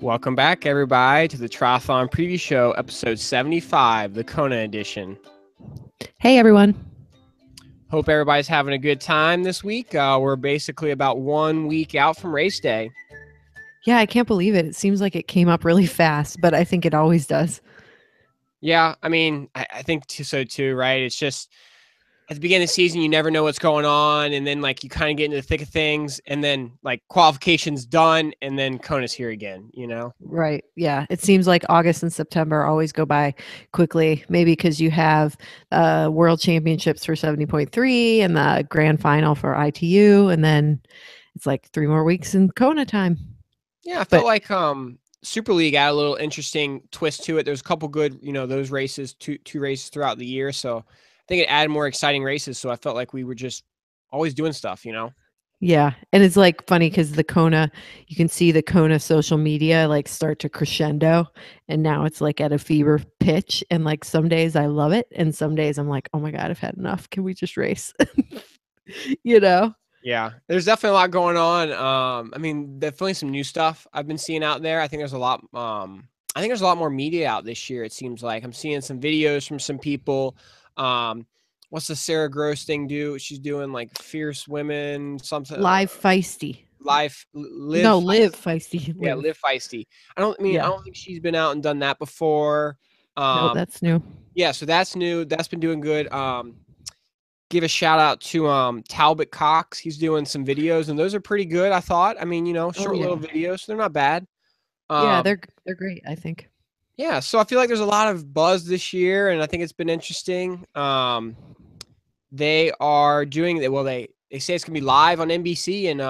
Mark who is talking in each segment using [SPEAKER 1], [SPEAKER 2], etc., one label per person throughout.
[SPEAKER 1] Welcome back, everybody, to the Triathlon Preview Show, episode 75, the Kona edition.
[SPEAKER 2] Hey, everyone.
[SPEAKER 1] Hope everybody's having a good time this week. We're basically about 1 week out from race day.
[SPEAKER 2] Yeah, I can't believe it. It seems like it came up really fast, but I think it always does.
[SPEAKER 1] Yeah, I mean, I think so too, right? It's just at the beginning of the season, you never know what's going on. And then, like, you kind of get into the thick of things. And then, like, qualification's done. And then Kona's here again, you know?
[SPEAKER 2] Right. Yeah. It seems like August and September always go by quickly, maybe because you have World Championships for 70.3 and the grand final for ITU. And then it's like 3 more weeks in Kona time.
[SPEAKER 1] Yeah, I felt
[SPEAKER 2] But
[SPEAKER 1] like Super League had a little interesting twist to it. There's a couple good, those races, two races throughout the year. So I think it added more exciting races. So I felt like we were just always doing stuff,
[SPEAKER 2] yeah. And it's like funny because the Kona, you can see the Kona social media like start to crescendo. And now it's like at a fever pitch. And like some days I love it. And some days I'm like, oh my God, I've had enough. Can we just race? you know?
[SPEAKER 1] Yeah, there's definitely a lot going on. I mean, definitely some new stuff I've been seeing out there. I think there's a lot. I think there's a lot more media out this year. It seems like I'm seeing some videos from some people. What's the Sarah Gross thing do? She's doing like fierce women, something.
[SPEAKER 2] Live feisty.
[SPEAKER 1] Live
[SPEAKER 2] No, live
[SPEAKER 1] feisty.
[SPEAKER 2] feisty.
[SPEAKER 1] Yeah,
[SPEAKER 2] Live.
[SPEAKER 1] live feisty. I
[SPEAKER 2] Yeah.
[SPEAKER 1] don't think she's been out and done that before.
[SPEAKER 2] No, that's new.
[SPEAKER 1] Yeah, so that's new. That's been doing good. Give a shout out to Talbot Cox. He's doing some videos, and those are pretty good, I thought. I mean,
[SPEAKER 2] Oh
[SPEAKER 1] short
[SPEAKER 2] yeah.
[SPEAKER 1] little videos, so they're not bad.
[SPEAKER 2] Yeah,
[SPEAKER 1] Um,
[SPEAKER 2] they're great, I think.
[SPEAKER 1] yeah, so I feel like there's a lot of buzz this year, and I think it's been interesting. They are doing well. They say it's gonna be live on NBC and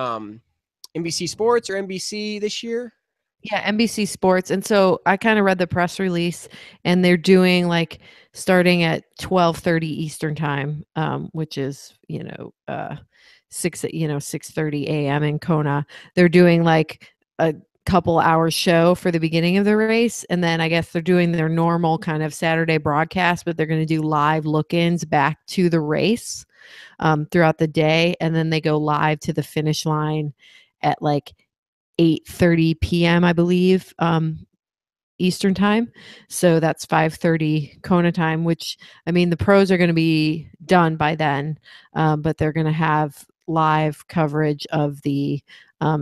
[SPEAKER 1] NBC Sports or NBC this year.
[SPEAKER 2] Yeah, NBC Sports. And so I kind of read the press release and they're doing like starting at 12:30 Eastern time, which is, 6:30 a.m. in Kona. They're doing like a couple hours show for the beginning of the race. And then I guess they're doing their normal kind of Saturday broadcast, but they're going to do live look-ins back to the race throughout the day. And then they go live to the finish line at like 8:30 p.m., I believe, Eastern time. So that's 5:30 Kona time, which I mean, the pros are going to be done by then, but they're going to have live coverage of the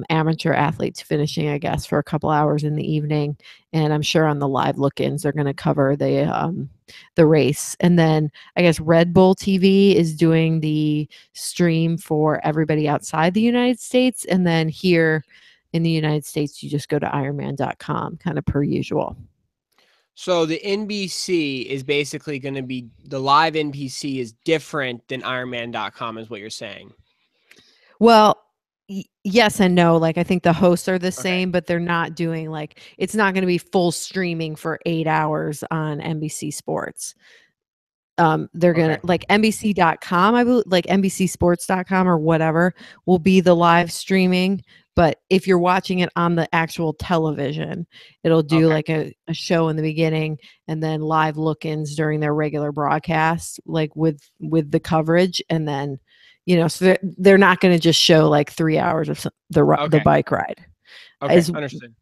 [SPEAKER 2] amateur athletes finishing, I guess, for a couple hours in the evening. And I'm sure on the live look-ins, they're going to cover the race. And then I guess Red Bull TV is doing the stream for everybody outside the United States. And then here in the United States, you just go to Ironman.com, kind of per usual.
[SPEAKER 1] So the NBC is basically going to be the live NBC is different than Ironman.com, is what you're saying.
[SPEAKER 2] Well, yes and no. Like I think the hosts are the
[SPEAKER 1] Okay.
[SPEAKER 2] same, but they're not doing like it's not going to be full streaming for 8 hours on NBC Sports. They're gonna like NBC.com, I believe, like NBCSports.com or whatever will be the live streaming. But if you're watching it on the actual television, it'll do
[SPEAKER 1] Okay.
[SPEAKER 2] like a show in the beginning and then live look-ins during their regular broadcast, like with the coverage, and then so they're not going to just show like 3 hours of the
[SPEAKER 1] Okay.
[SPEAKER 2] bike ride.
[SPEAKER 1] Okay.
[SPEAKER 2] Is
[SPEAKER 1] Understood.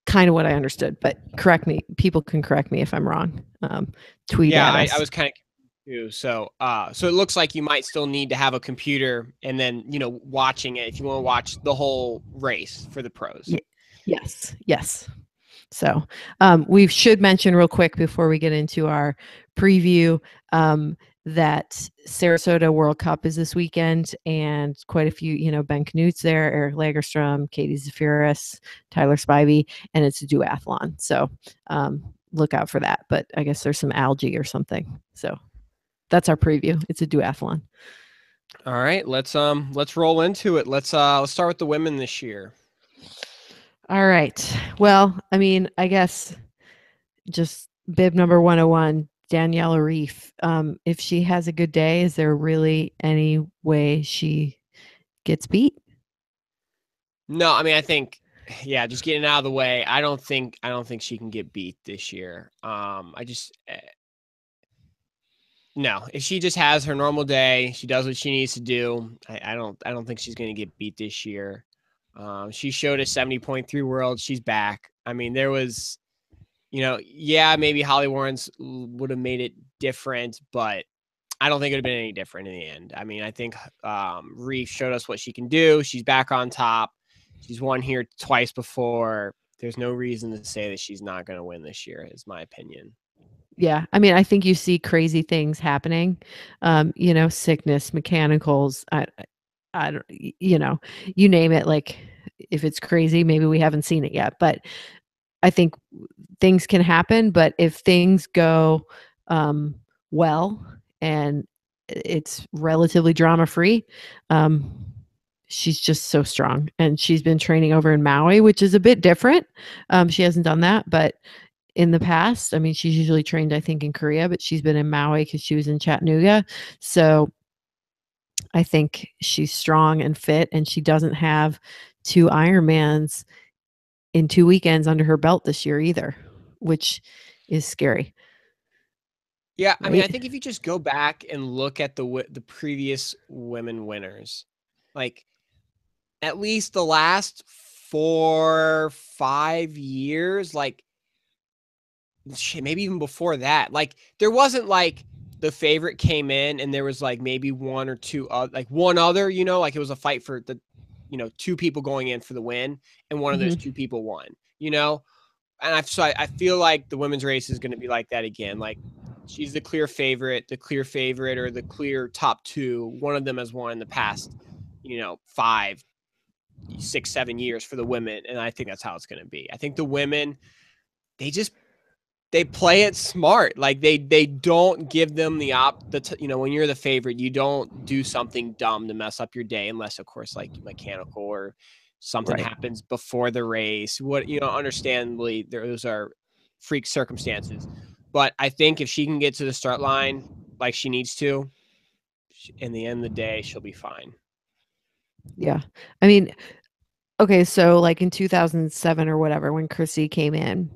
[SPEAKER 2] kind of what I understood, but correct me. People can correct me if I'm wrong. Tweet
[SPEAKER 1] Yeah,
[SPEAKER 2] at
[SPEAKER 1] I
[SPEAKER 2] us.
[SPEAKER 1] was kind of confused. So it looks like you might still need to have a computer and then, watching it if you want to watch the whole race for the pros.
[SPEAKER 2] Yes, yes. So we should mention real quick before we get into our preview that Sarasota World Cup is this weekend, and quite a few, Ben Knut's there, Eric Lagerstrom, Katie Zafiris, Tyler Spivey, and it's a duathlon. So look out for that. But I guess there's some algae or something. So that's our preview. It's a duathlon.
[SPEAKER 1] All right, let's roll into it. Let's start with the women this year.
[SPEAKER 2] All right. Well, I mean, I guess just bib number 101, Daniela Reef. If she has a good day, is there really any way she gets beat?
[SPEAKER 1] No, I mean I think just getting out of the way. I don't think she can get beat this year. No, if she just has her normal day, she does what she needs to do. I don't think she's going to get beat this year. She showed a 70.3 world. She's back. I mean, there was, yeah, maybe Holly Warren's would have made it different, but I don't think it would have been any different in the end. I mean, I think Reef showed us what she can do. She's back on top. She's won here twice before. There's no reason to say that she's not going to win this year, is my opinion.
[SPEAKER 2] Yeah. I mean, I think you see crazy things happening, sickness, mechanicals. I don't, you name it. Like, if it's crazy, maybe we haven't seen it yet. But I think things can happen. But if things go well and it's relatively drama free, she's just so strong. And she's been training over in Maui, which is a bit different. She hasn't done that, but in the past, I mean, she's usually trained, I think, in Korea, but she's been in Maui because she was in Chattanooga. So I think she's strong and fit, and she doesn't have 2 Ironmans in 2 weekends under her belt this year either, which is scary,
[SPEAKER 1] Yeah, I mean, I
[SPEAKER 2] right?
[SPEAKER 1] think if you just go back and look at the previous women winners, like at least the last 4, 5 years, like shit, maybe even before that, like there wasn't like the favorite came in and there was like maybe one or two, like one other, like it was a fight for the, 2 people going in for the win, and one of those
[SPEAKER 2] Mhm.
[SPEAKER 1] 2 people won, and I feel like the women's race is going to be like that again. Like she's the clear favorite, or the clear top 2. One of them has won in the past, 5, 6, 7 years for the women, and I think that's how it's going to be. I think the women, they just they play it smart. Like they don't give them when you're the favorite, you don't do something dumb to mess up your day, unless of course like mechanical or something
[SPEAKER 2] Right.
[SPEAKER 1] happens before the race. Understandably, those are freak circumstances. But I think if she can get to the start line like she needs to, in the end of the day, she'll be fine.
[SPEAKER 2] Yeah. I mean, okay, so, like, in 2007 or whatever, when Chrissy came in,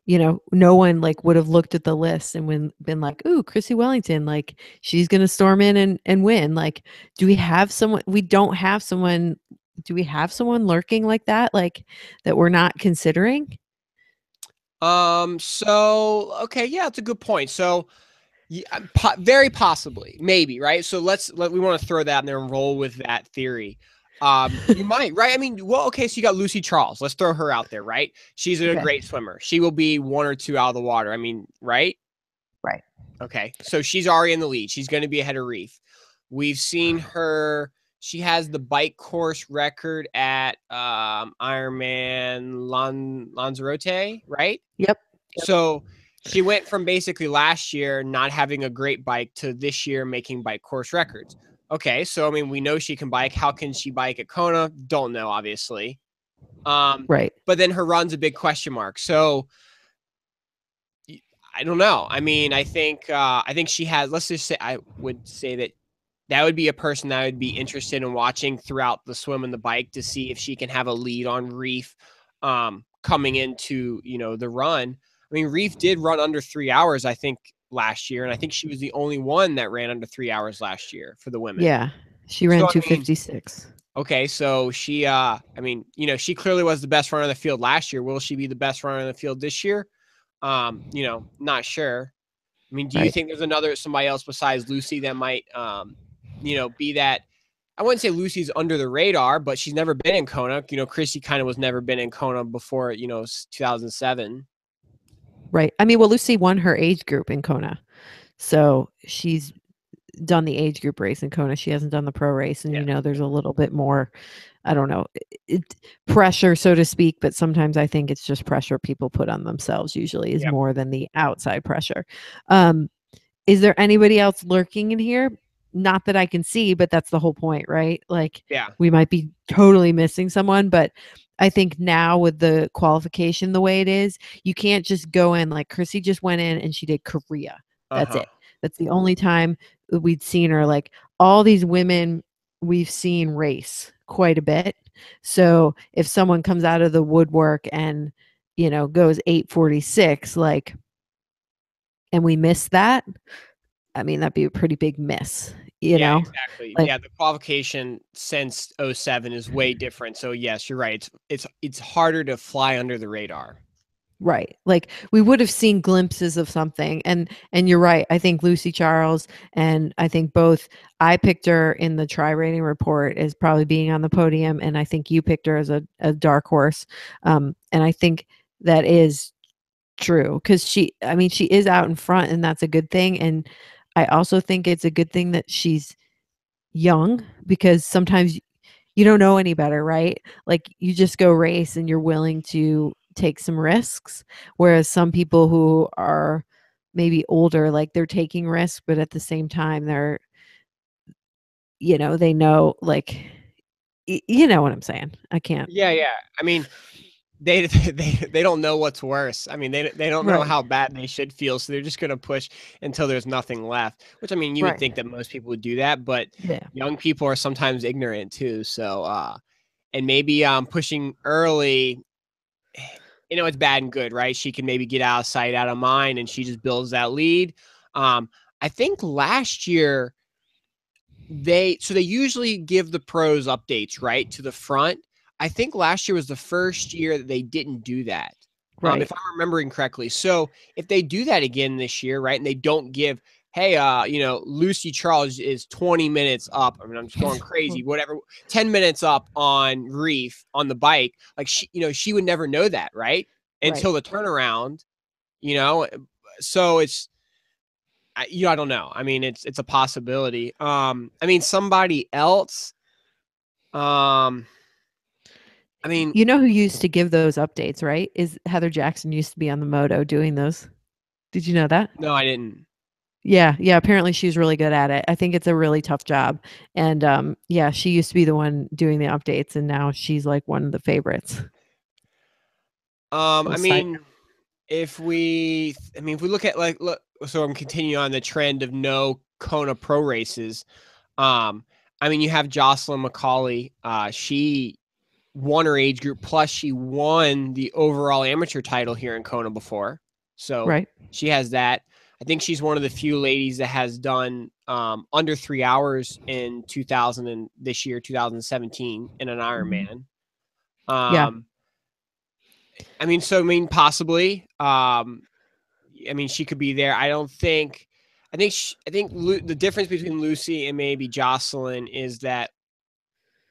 [SPEAKER 2] no one, like, would have looked at the list and been like, "Ooh, Chrissy Wellington, like, she's gonna storm in and win." Like, we don't have someone do we have someone lurking like that, like, that we're not considering?
[SPEAKER 1] So okay, yeah, it's a good point. So yeah, very possibly, maybe, right? So we want to throw that in there and roll with that theory. You might, right? I mean, well, okay, so you got Lucy Charles. Let's throw her out there, right? She's a
[SPEAKER 2] Okay.
[SPEAKER 1] great swimmer. She will be 1 or 2 out of the water. I mean, right?
[SPEAKER 2] Right.
[SPEAKER 1] Okay, so she's already in the lead. She's going to be ahead of Reef. We've seen her. She has the bike course record at Ironman Lanzarote, right?
[SPEAKER 2] Yep. Yep.
[SPEAKER 1] So she went from basically last year not having a great bike to this year making bike course records. Okay, so I mean, we know she can bike. How can she bike at Kona? Don't know, obviously.
[SPEAKER 2] Right.
[SPEAKER 1] But then her run's a big question mark. So I don't know. I mean, I think she has. Let's just say I would say that would be a person that I would be interested in watching throughout the swim and the bike to see if she can have a lead on Reef coming into, the run. I mean, Reef did run under 3 hours, I think, last year, and I think she was the only one that ran under 3 hours last year for the women.
[SPEAKER 2] Yeah. She
[SPEAKER 1] So
[SPEAKER 2] ran
[SPEAKER 1] I mean,
[SPEAKER 2] 2:56.
[SPEAKER 1] okay, so she I mean, she clearly was the best runner in the field last year. Will she be the best runner in the field this year? Not sure. I mean, do you
[SPEAKER 2] Right.
[SPEAKER 1] think there's somebody else besides Lucy that might, be that? I wouldn't say Lucy's under the radar, but she's never been in Kona. Chrissy kind of was never been in Kona before, 2007.
[SPEAKER 2] Right. I mean, well, Lucy won her age group in Kona. So she's done the age group race in Kona. She hasn't done the pro race. And,
[SPEAKER 1] Yeah.
[SPEAKER 2] there's a little bit more, I don't know, pressure, so to speak. But sometimes I think it's just pressure people put on themselves, usually, is
[SPEAKER 1] Yep.
[SPEAKER 2] more than the outside pressure. Um, is there anybody else lurking in here? Not that I can see, but that's the whole point, right? Like,
[SPEAKER 1] Yeah.
[SPEAKER 2] we might be totally missing someone, but I think now with the qualification the way it is, you can't just go in like Chrissy just went in and she did Korea. That's
[SPEAKER 1] Uh-huh.
[SPEAKER 2] it. That's the only time that we'd seen her. Like, all these women we've seen race quite a bit. So if someone comes out of the woodwork and, goes 8:46, like, and we miss that, I mean, that'd be a pretty big miss, you
[SPEAKER 1] Yeah,
[SPEAKER 2] know?
[SPEAKER 1] exactly.
[SPEAKER 2] Like
[SPEAKER 1] Yeah, the qualification since '07 is way different. So yes, you're right. It's harder to fly under the radar.
[SPEAKER 2] right. Like we would have seen glimpses of something. And you're right. I think Lucy Charles and I think both I picked her in the try rating report as probably being on the podium, and I think you picked her as a dark horse. And I think that is true because I mean, she is out in front, and that's a good thing. And I also think it's a good thing that she's young because sometimes you don't know any better, right? Like you just go race and you're willing to take some risks. Whereas some people who are maybe older, like they're taking risks, but at the same time, they're, they know, like, you know what I'm saying? I can't.
[SPEAKER 1] Yeah, yeah. I mean, they don't know what's worse. I mean, they don't know
[SPEAKER 2] Right.
[SPEAKER 1] how bad they should feel, so they're just gonna push until there's nothing left. Which I mean, you would
[SPEAKER 2] Right.
[SPEAKER 1] think that most people would do that, but
[SPEAKER 2] Yeah.
[SPEAKER 1] young people are sometimes ignorant too. So, and maybe pushing early, it's bad and good, right? She can maybe get out of sight, out of mind, and she just builds that lead. Um, I think last year they usually give the pros updates, right, to the front. I think last year was the first year that they didn't do that,
[SPEAKER 2] Right.
[SPEAKER 1] if I'm remembering correctly. So if they do that again this year, right, and they don't give, hey, Lucy Charles is 20 minutes up. I mean, I'm just going crazy. Whatever, 10 minutes up on Reef on the bike, like she would never know that, right,
[SPEAKER 2] Right.
[SPEAKER 1] until the turnaround. You know, so I don't know. I mean, it's a possibility. I mean, somebody else. Um, I mean,
[SPEAKER 2] You know who used to give those updates, right? Is Heather Jackson used to be on the moto doing those. Did you know that?
[SPEAKER 1] no, I didn't.
[SPEAKER 2] Yeah, yeah, apparently she's really good at it. I think it's a really tough job. And yeah, she used to be the one doing the updates and now she's like one of the favorites.
[SPEAKER 1] I
[SPEAKER 2] Little side
[SPEAKER 1] mean, if we look at so I'm continuing on the trend of no Kona Pro races. Um, I mean, you have Jocelyn McCauley. She won her age group, plus she won the overall amateur title here in Kona before. So
[SPEAKER 2] right.
[SPEAKER 1] she has that. I think she's one of the few ladies that has done under 3 hours in 2000 and this year, 2017, in an
[SPEAKER 2] Mhm.
[SPEAKER 1] Ironman.
[SPEAKER 2] Yeah,
[SPEAKER 1] Possibly. I mean, she could be there. I don't think. I think the difference between Lucy and maybe Jocelyn is that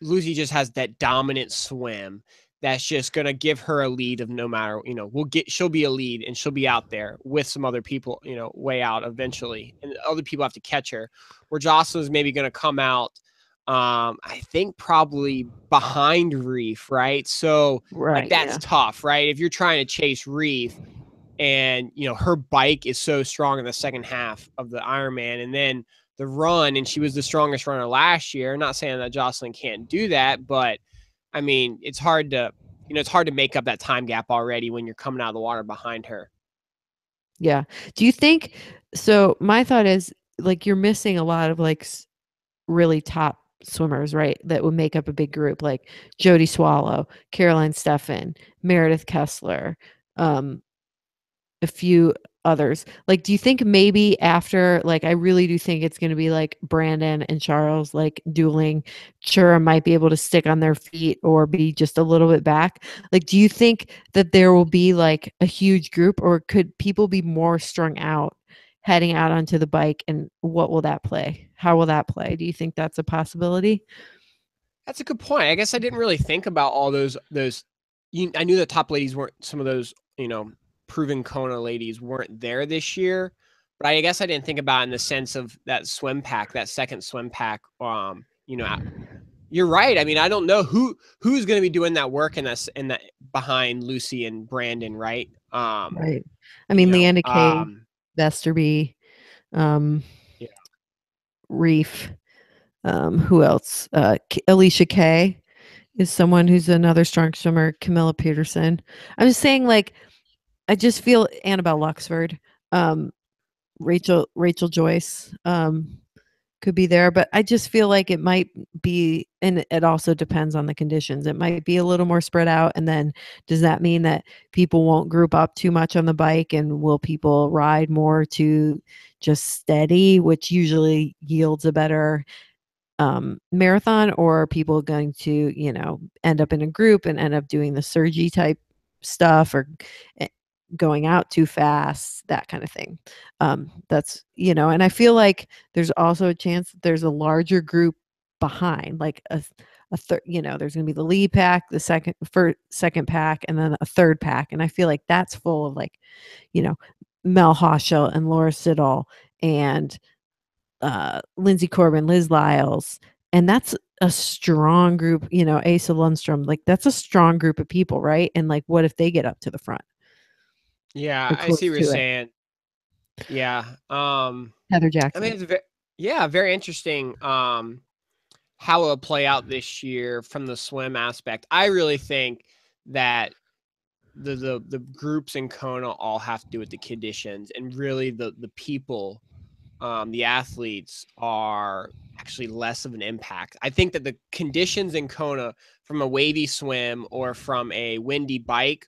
[SPEAKER 1] Lucy just has that dominant swim that's just gonna give her a lead of no matter, she'll be a lead and she'll be out there with some other people, way out eventually. And other people have to catch her. Where Jocelyn's maybe gonna come out, I think probably behind Reef, right? So like
[SPEAKER 2] right.
[SPEAKER 1] that's
[SPEAKER 2] Yeah.
[SPEAKER 1] tough, right? If you're trying to chase Reef and her bike is so strong in the second half of the Ironman, and then the run, and she was the strongest runner last year. Not saying that Jocelyn can't do that, but I mean, it's hard to make up that time gap already when you're coming out of the water behind her.
[SPEAKER 2] Yeah. Do you think so? My thought is like you're missing a lot of like really top swimmers, right? That would make up a big group like Jody Swallow, Caroline Steffen, Meredith Kessler, um, a few others. Like, do you think maybe after, like, I really do think it's going to be like Brandon and Charles, like dueling. Chura might be able to stick on their feet or be just a little bit back. Like, do you think that there will be like a huge group or could people be more strung out heading out onto the bike? And what will that play? How will that play? Do you think that's a possibility?
[SPEAKER 1] That's a good point. I guess I didn't really think about all those. I knew the top ladies weren't some of those, proven Kona ladies weren't there this year, but I guess I didn't think about it in the sense of that swim pack, that second swim pack. You're right. I mean, I don't know who's going to be doing that work in that behind Lucy and Brandon, right?
[SPEAKER 2] Right. I mean, Leanna K,
[SPEAKER 1] Um,
[SPEAKER 2] Vesterby, um,
[SPEAKER 1] yeah.
[SPEAKER 2] Reef, who else? Alicia Kay is someone who's another strong swimmer. Camilla Peterson. I'm just saying, like, I just feel Annabelle Luxford, um, Rachel Joyce. could be there, but I just feel like it might be, and it also depends on the conditions. It might be a little more spread out, and then does that mean that people won't group up too much on the bike, and will people ride more to just steady, which usually yields a better marathon, or are people going to, end up in a group and end up doing the surgy type stuff, or eh, going out too fast, that kind of thing. That's, and I feel like there's also a chance that there's a larger group behind, like a third, there's going to be the lead pack, the second pack, and then a third pack. And I feel like that's full of like, you know, Mel Hoschel and Laura Siddall and Lindsay Corbin, Liz Lyles, and that's a strong group, Asa Lundstrom, like that's a strong group of people, right? And like, what if they get up to the front
[SPEAKER 1] Yeah,
[SPEAKER 2] or
[SPEAKER 1] I see
[SPEAKER 2] close
[SPEAKER 1] what you're
[SPEAKER 2] to it?
[SPEAKER 1] saying. Yeah.
[SPEAKER 2] Heather
[SPEAKER 1] I mean,
[SPEAKER 2] Jackson.
[SPEAKER 1] yeah, very interesting. How it'll play out this year from the swim aspect. I really think that the groups in Kona all have to do with the conditions, and really the people, the athletes are actually less of an impact. I think that the conditions in Kona from a wavy swim or from a windy bike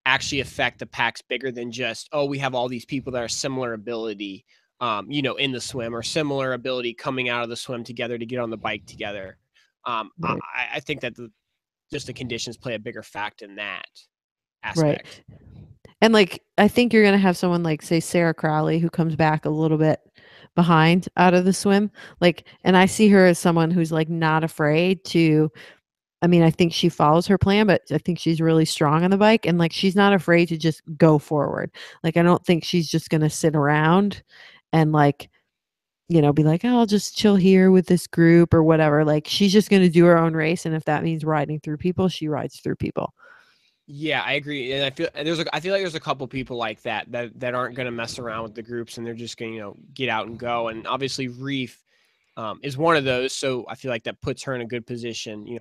[SPEAKER 1] actually affect the packs bigger than just, oh, we have all these people that are similar ability, in the swim, or similar ability coming out of the swim together to get on the bike together. I,
[SPEAKER 2] Right.
[SPEAKER 1] I think that just the conditions play a bigger fact in that
[SPEAKER 2] Right.
[SPEAKER 1] aspect.
[SPEAKER 2] And like, I think you're going to have someone like, say, Sarah Crowley, who comes back a little bit behind out of the swim. Like, and I see her as someone who's like not afraid to, I mean, I think she follows her plan, but I think she's really strong on the bike, and like she's not afraid to just go forward. Like I don't think she's just going to sit around and like, be like, "Oh, I'll just chill here with this group or whatever." Like she's just going to do her own race, and if that means riding through people, she rides through people.
[SPEAKER 1] Yeah, I agree, and I feel like there's a couple people like that aren't going to mess around with the groups, and they're just going to get out and go. And obviously, Reef is one of those, so I feel like that puts her in a good position.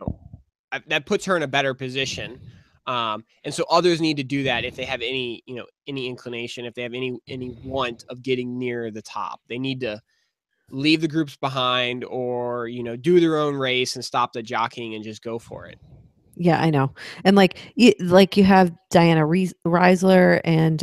[SPEAKER 1] That puts her in a better position. And so others need to do that if they have any inclination, if they have any want of getting near the top. They need to leave the groups behind, or do their own race and stop the jockeying and just go for it.
[SPEAKER 2] Yeah, I know. And you have Diana Reisler and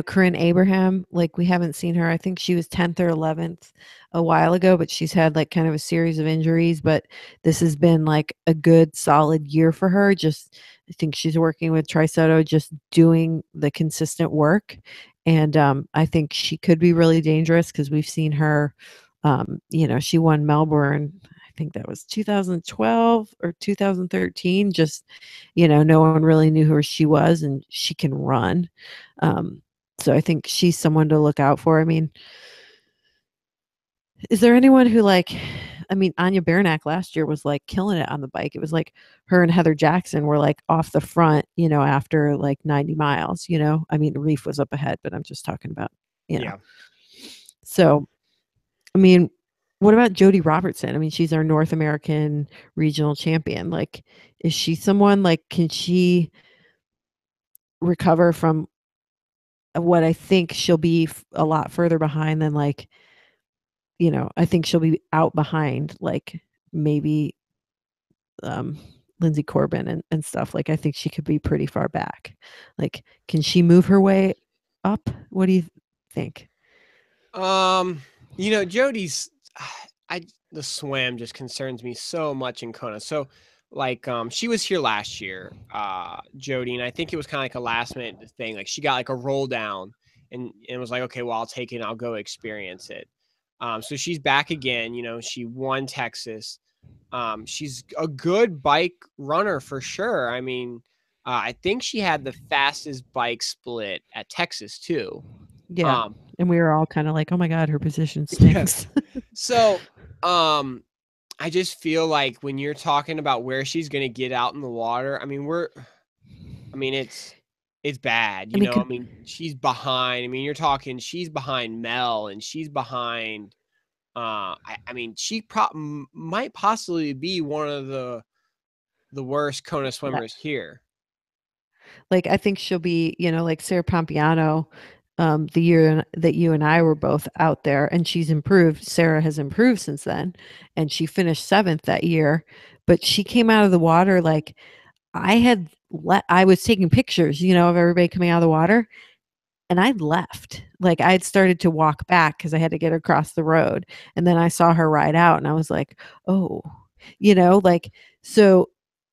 [SPEAKER 2] Corinne Abraham. Like we haven't seen her. I think she was 10th or 11th a while ago, but she's had like kind of a series of injuries, but this has been like a good solid year for her. Just I think she's working with Trisoto, just doing the consistent work. And I think she could be really dangerous because we've seen her, she won Melbourne, I think that was 2012 or 2013. Just, no one really knew who she was, and she can run. Um, so I think she's someone to look out for. I mean, is there anyone who like, I mean, Anya Bernack last year was like killing it on the bike. It was like her and Heather Jackson were like off the front, after like 90 miles, I mean, Reef was up ahead, but I'm just talking about, you know.
[SPEAKER 1] Yeah.
[SPEAKER 2] So I mean, what about Jody Robertson? I mean, she's our North American regional champion. Like, is she someone like, can she recover from what I think she'll be a lot further behind than like, I think she'll be out behind like maybe um Lindsay Corbin and stuff. Like I think she could be pretty far back. Like, can she move her way up? What do you think?
[SPEAKER 1] Um, Jody's I the swim just concerns me so much in Kona. So like she was here last year, Jody, and I think it was kind of like a last minute thing. Like she got like a roll down and was like, okay, well, I'll take it and I'll go experience it. So she's back again, she won Texas. She's a good bike runner for sure. I mean, I think she had the fastest bike split at Texas too.
[SPEAKER 2] Yeah.
[SPEAKER 1] Um,
[SPEAKER 2] And we were all kind of like, oh my God, her position
[SPEAKER 1] yeah.
[SPEAKER 2] stinks.
[SPEAKER 1] So, I just feel like when you're talking about where she's gonna get out in the water, I mean, it's bad,
[SPEAKER 2] I mean,
[SPEAKER 1] I mean, she's behind. I mean, you're talking she's behind Mel, and she's behind. I mean, she might possibly be one of the worst Kona
[SPEAKER 2] yeah.
[SPEAKER 1] swimmers here.
[SPEAKER 2] Like I think she'll be, like Sarah Pompiano. the year that you and I were both out there, and she's improved. Sarah has improved since then, and she finished 7th that year. But she came out of the water like I was taking pictures, of everybody coming out of the water, and I'd left. Like I had started to walk back because I had to get across the road, and then I saw her ride out, and I was like, oh, like so.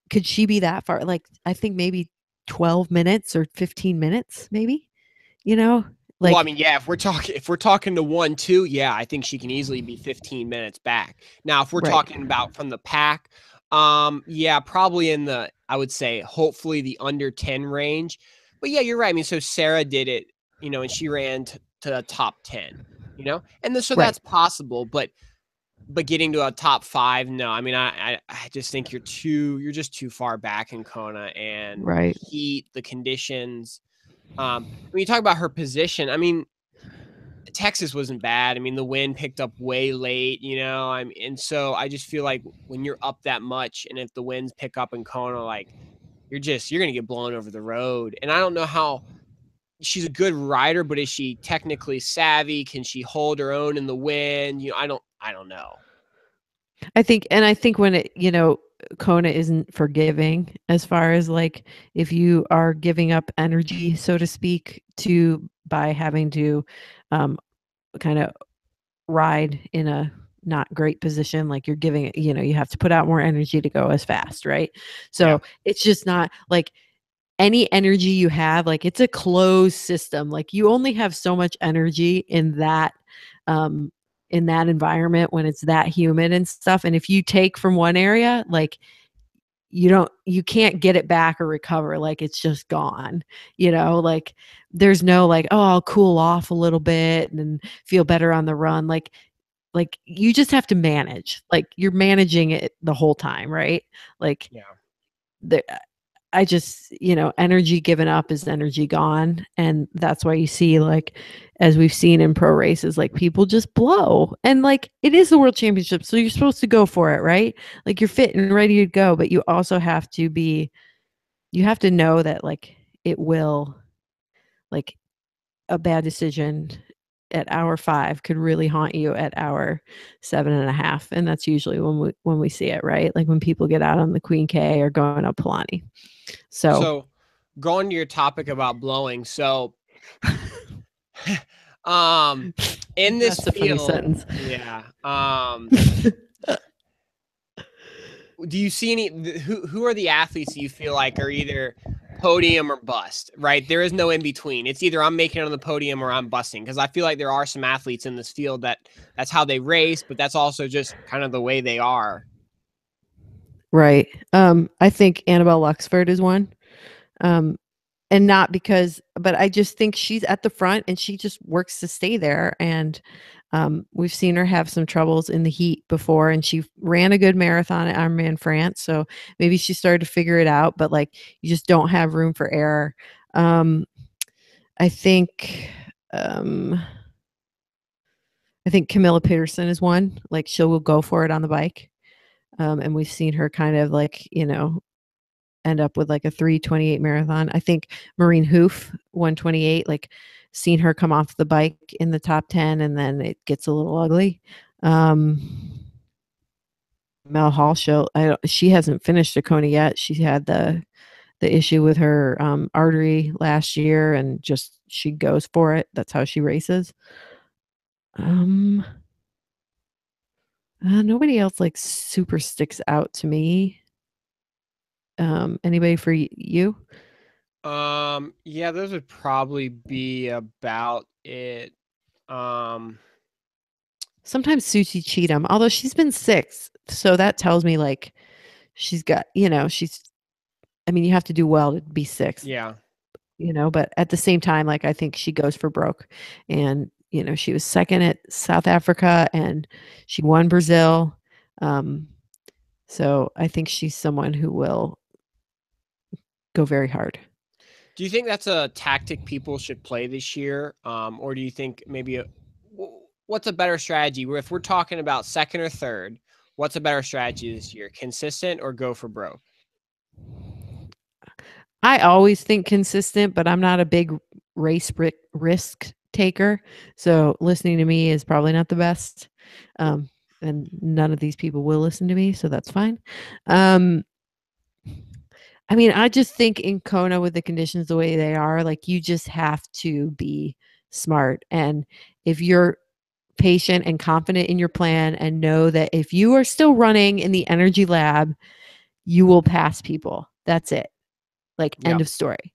[SPEAKER 2] Could she be that far? Like I think maybe 12 minutes or 15 minutes, maybe. You know,
[SPEAKER 1] Well, I
[SPEAKER 2] like
[SPEAKER 1] mean, yeah, if we're talking to 1-2, yeah, I think she can easily be 15 minutes back. Now, if we're
[SPEAKER 2] right,
[SPEAKER 1] talking about from the pack, yeah, probably in the I would say hopefully the under 10 range. But yeah, you're right. I mean, so Sarah did it, and she ran to the top 10, so
[SPEAKER 2] right,
[SPEAKER 1] that's possible. But getting to a top 5, no. I mean, I just think you're just too far back in Kona, and the
[SPEAKER 2] right.
[SPEAKER 1] heat, the conditions. When you talk about her position, I mean, Texas wasn't bad. I mean, the wind picked up way late, and so I just feel like when you're up that much, and if the winds pick up in Kona, like you're gonna get blown over the road. And I don't know how she's a good rider, but is she technically savvy? Can she hold her own in the wind? I don't know.
[SPEAKER 2] I think when Kona isn't forgiving as far as like if you are giving up energy, so to speak, to by having to um, kind of ride in a not great position, like you're giving it, you have to put out more energy to go as fast, right?
[SPEAKER 1] Yeah,
[SPEAKER 2] So it's just not like any energy you have, like it's a closed system. Like you only have so much energy um in that environment when it's that humid and stuff. And if you take from one area, like you can't get it back or recover. Like it's just gone. Like there's no like, oh, I'll cool off a little bit and feel better on the run. Like you just have to manage. Like you're managing it the whole time, right? Like
[SPEAKER 1] yeah.
[SPEAKER 2] the I just, energy given up is energy gone. And that's why you see, like, as we've seen in pro races, like people just blow. And like it is the world championship. So you're supposed to go for it, right? Like you're fit and ready to go. But you have to know that like it will, like a bad decision at hour 5 could really haunt you at hour 7.5. And that's usually when we see it, right? Like when people get out on the Queen K or going up Pilani. So
[SPEAKER 1] So going to your topic about blowing, so um in this
[SPEAKER 2] that's a funny
[SPEAKER 1] field,
[SPEAKER 2] sentence.
[SPEAKER 1] yeah. Do you see who are the athletes that you feel like are either podium or bust, right? There is no in between. It's either I'm making it on the podium or I'm busting, because I feel like there are some athletes in this field that's how they race, but that's also just kind of the way they are.
[SPEAKER 2] Right. I think Annabelle Luxford is one. Um, and not because, but I just think she's at the front and she just works to stay there. And we've seen her have some troubles in the heat before, and she ran a good marathon at Ironman France. So maybe she started to figure it out, but like you just don't have room for error. Um, I think, um, I think Camilla Peterson is one. Like she will go for it on the bike. And we've seen her kind of like, end up with like a 3:28 marathon. I think Maureen Hoof, 1:28, like seen her come off the bike in the top 10 and then it gets a little ugly. Um, Mel Hall she hasn't finished a Kona yet. She had the issue with her artery last year and just she goes for it. That's how she races. Um, Nobody else like super sticks out to me. Anybody for you?
[SPEAKER 1] Yeah, those would probably be about it. Um,
[SPEAKER 2] Sometimes Susie Cheatham, although she's been 6th, so that tells me, like, she's got I mean, you have to do well to be 6th,
[SPEAKER 1] yeah.
[SPEAKER 2] but at the same time, like, I think she goes for broke, and, she was 2nd at South Africa, and she won Brazil, um, so I think she's someone who will go very hard.
[SPEAKER 1] Do you think that's a tactic people should play this year? Or do you think maybe what's a better strategy? If we're talking about second or third, what's a better strategy this year? Consistent or go for broke?
[SPEAKER 2] I always think consistent, but I'm not a big risk taker. So listening to me is probably not the best. And none of these people will listen to me, so that's fine. Um, I mean, I just think in Kona with the conditions the way they are, like you just have to be smart. And if you're patient and confident in your plan and know that if you are still running in the energy lab, you will pass people. That's it. Like
[SPEAKER 1] Yeah.
[SPEAKER 2] end of story.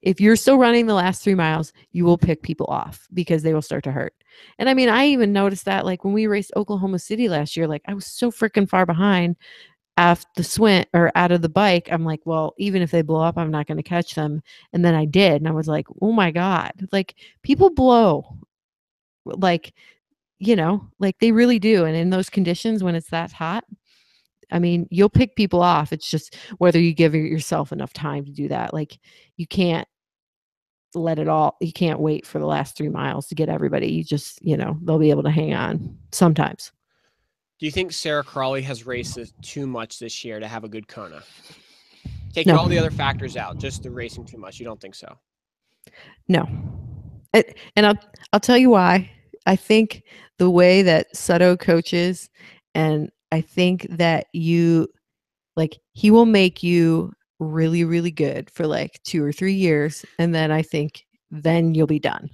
[SPEAKER 2] If you're still running the last 3 miles, you will pick people off because they will start to hurt. And I mean, I even noticed that like when we raced Oklahoma City last year, like I was so freaking far behind after the swim or out of the bike. I'm like, well, even if they blow up, I'm not going to catch them. And then I did. And I was like, oh my God, like people blow, like, like they really do. And in those conditions, when it's that hot, I mean, you'll pick people off. It's just whether you give yourself enough time to do that. Like you can't you can't wait for the last 3 miles to get everybody. You just, they'll be able to hang on sometimes.
[SPEAKER 1] Do you think Sarah Crawley has raced too much this year to have a good Kona? Taking
[SPEAKER 2] No,
[SPEAKER 1] all the other factors out, just the racing too much. You don't think so?
[SPEAKER 2] no. And I'll tell you why. I think the way that Sutto coaches, and I think that he will make you really, really good for like 2 or 3 years. And then I think then you'll be done,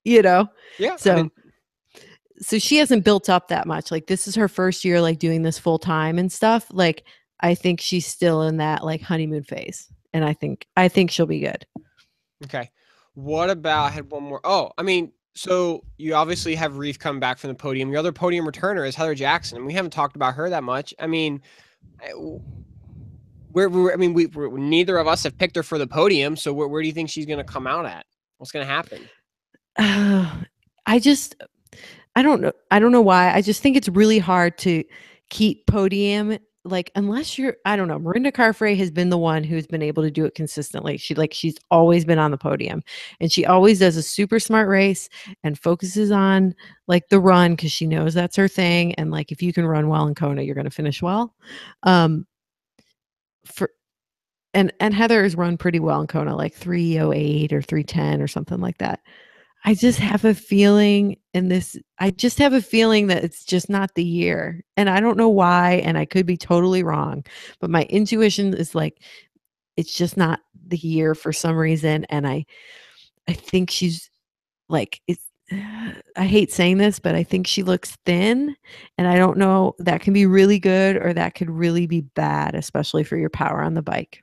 [SPEAKER 2] you know?
[SPEAKER 1] Yeah, I
[SPEAKER 2] So
[SPEAKER 1] mean,
[SPEAKER 2] she hasn't built up that much. Like this is her first year like doing this full time and stuff. Like I think she's still in that like honeymoon phase. And I think she'll be good.
[SPEAKER 1] okay. What about I had one more? Oh, I mean, so you obviously have Reef coming back from the podium. Your other podium returner is Heather Jackson, and we haven't talked about her that much. I mean, I- I mean, neither of us have picked her for the podium. So where do you think she's going to come out at? What's going to happen?
[SPEAKER 2] I just I don't know. I don't know why. I just think it's really hard to keep podium like unless you're I don't know. Marinda Carfrey has been the one who's been able to do it consistently. She's always been on the podium and she always does a super smart race and focuses on like the run cuz she knows that's her thing and like if you can run well in Kona, you're going to finish well. Um for and Heather has run pretty well in Kona like 3:08 or 3:10 or something like that. I just have a feeling that it's just not the year. And I don't know why, and I could be totally wrong, but my intuition is like it's just not the year for some reason. And I think she's like it's I hate saying this, but I think she looks thin. And I don't know that can be really good or that could really be bad, especially for your power on the bike.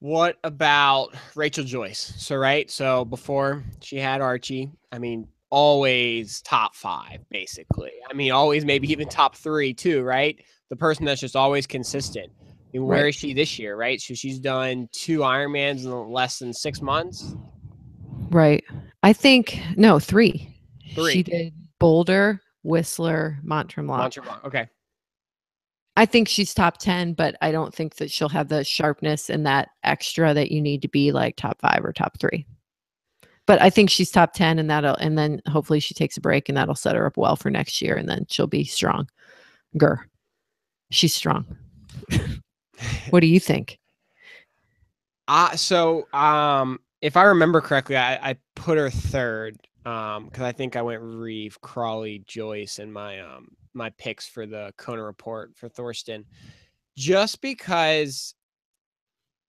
[SPEAKER 1] What about Rachel Joyce? So, right. So before she had Archie, I mean, always top five, basically. I mean, always maybe even top three too, right? The person that's just always consistent. I mean, where
[SPEAKER 2] Right.
[SPEAKER 1] is she this year, right? So she's done 2 Ironmans in less than 6 months.
[SPEAKER 2] Right. I think no, 3. She
[SPEAKER 1] Three.
[SPEAKER 2] did Boulder, Whistler, Mont Tremblant.
[SPEAKER 1] Montreal. Okay.
[SPEAKER 2] I think she's top 10, but I don't think that she'll have the sharpness and that extra that you need to be like top 5 or top 3. But I think she's top 10 and then hopefully she takes a break and that'll set her up well for next year and then she'll be strong. She's strong. What do you think?
[SPEAKER 1] If I remember correctly, I put her third because I think I went Reeve, Crawley, Joyce, and my picks for the Kona report for Thorsten, just because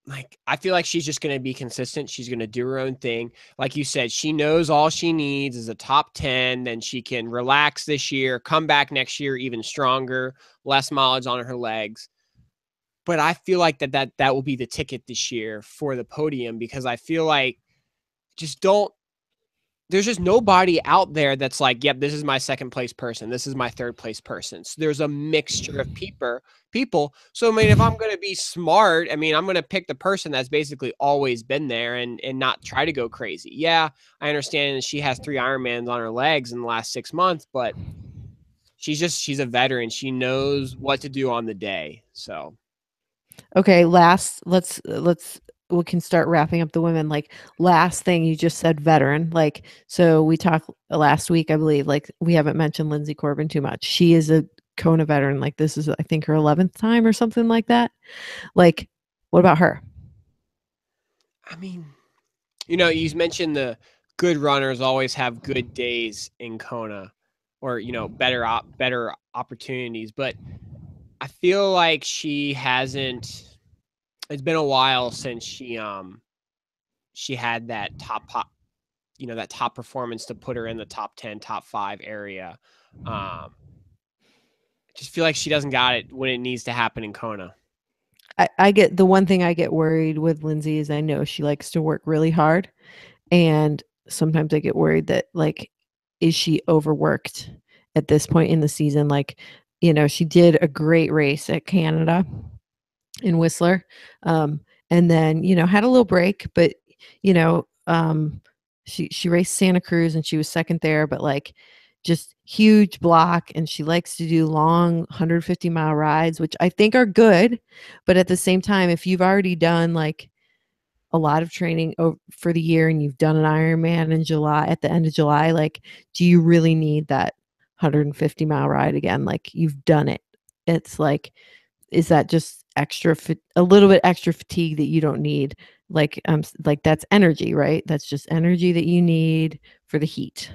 [SPEAKER 1] like I feel like she's just going to be consistent. She's going to do her own thing. Like you said, she knows all she needs is a top 10. Then she can relax this year, come back next year even stronger, less mileage on her legs. But I feel like that will be the ticket this year for the podium because I feel like just don't there's just nobody out there that's like, yep, this is my second place person. This is my third place person. So there's a mixture of people. So I mean, if I'm gonna be smart, I mean, I'm gonna pick the person that's basically always been there and not try to go crazy. Yeah, I understand she has 3 Ironmans on her legs in the last 6 months, but she's a veteran. She knows what to do on the day. So
[SPEAKER 2] Okay, let's we can start wrapping up the women. Like last thing you just said veteran. Like so we talked last week, I believe, like we haven't mentioned Lindsay Corbin too much. She is a Kona veteran. Like this is I think her 11th time or something like that. Like what about her?
[SPEAKER 1] I mean, You mentioned the good runners always have good days in Kona, or better opportunities. But I feel like she hasn't. It's been a while since she had that that top performance to put her in the top 10, top 5 area. I just feel like she doesn't got it when it needs to happen in Kona.
[SPEAKER 2] I get the one thing I get worried with Lindsay is I know she likes to work really hard. And sometimes I get worried that, like, is she overworked at this point in the season? Like, she did a great race at Canada in Whistler. And then, had a little break, but, you know, um, she raced Santa Cruz and she was second there, but like just huge block. And she likes to do long 150-mile rides, which I think are good. But at the same time, if you've already done like a lot of training for the year and you've done an Ironman in July at the end of July, like, do you really need that 150-mile ride again? Like, you've done it. It's like, is that just a little bit extra fatigue that you don't need? Like that's energy, right? That's just energy that you need for the heat.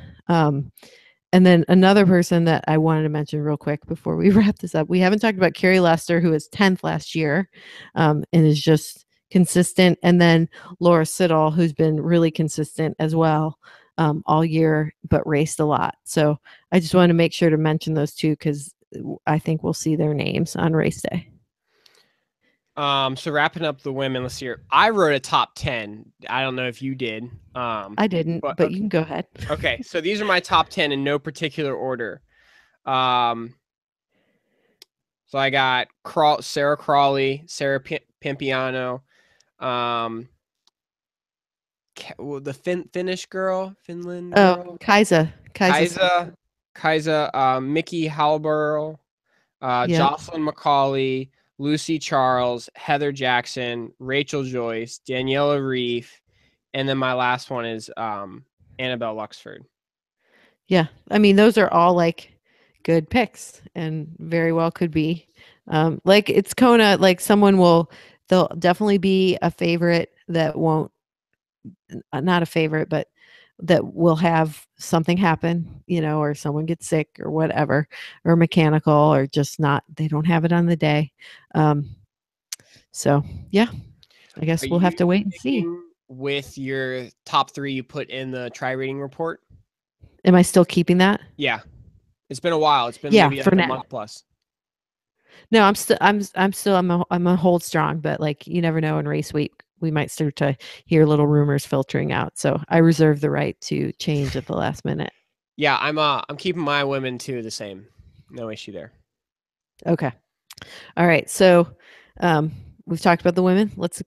[SPEAKER 2] And then another person that I wanted to mention real quick before we wrap this up, we haven't talked about Carrie Lester, who was 10th last year, and is just consistent. And then Laura Siddall, who's been really consistent as well, all year, but raced a lot. So I just wanted to make sure to mention those two because I think we'll see their names on race day.
[SPEAKER 1] So wrapping up the women, let's see. I wrote a top 10. I don't know if you did.
[SPEAKER 2] I didn't, but
[SPEAKER 1] okay,
[SPEAKER 2] you can go ahead.
[SPEAKER 1] okay. So these are my top 10 in no particular order. So I got Sarah Crawley, Sarah Pimpiano, the Finnish girl, Finland
[SPEAKER 2] Oh,
[SPEAKER 1] girl,
[SPEAKER 2] Kaisa.
[SPEAKER 1] Kaisa, Mickey Halborough,
[SPEAKER 2] Yep.
[SPEAKER 1] Jocelyn McCauley, Lucy Charles, Heather Jackson, Rachel Joyce, Daniela Reef, and then my last one is Annabelle Luxford.
[SPEAKER 2] Yeah. I mean, those are all like good picks and very well could be. Like it's Kona, like they'll definitely be a favorite that won't, not a favorite, but that will have something happen, or someone gets sick or whatever, or mechanical, or just they don't have it on the day. So yeah, I
[SPEAKER 1] Are
[SPEAKER 2] guess we'll have
[SPEAKER 1] you
[SPEAKER 2] to wait and see.
[SPEAKER 1] sticking with your top 3 you put in the try rating report?
[SPEAKER 2] Am I still keeping that?
[SPEAKER 1] Yeah. It's been a while. It's been
[SPEAKER 2] Yeah,
[SPEAKER 1] maybe
[SPEAKER 2] for
[SPEAKER 1] like a
[SPEAKER 2] now.
[SPEAKER 1] month plus.
[SPEAKER 2] No, I'm a hold strong, but like you never know in race week we might start to hear little rumors filtering out. So I reserve the right to change at the last minute.
[SPEAKER 1] Yeah, I'm keeping my women too the same. No issue there.
[SPEAKER 2] Okay. All right. So we've talked about the women. Let's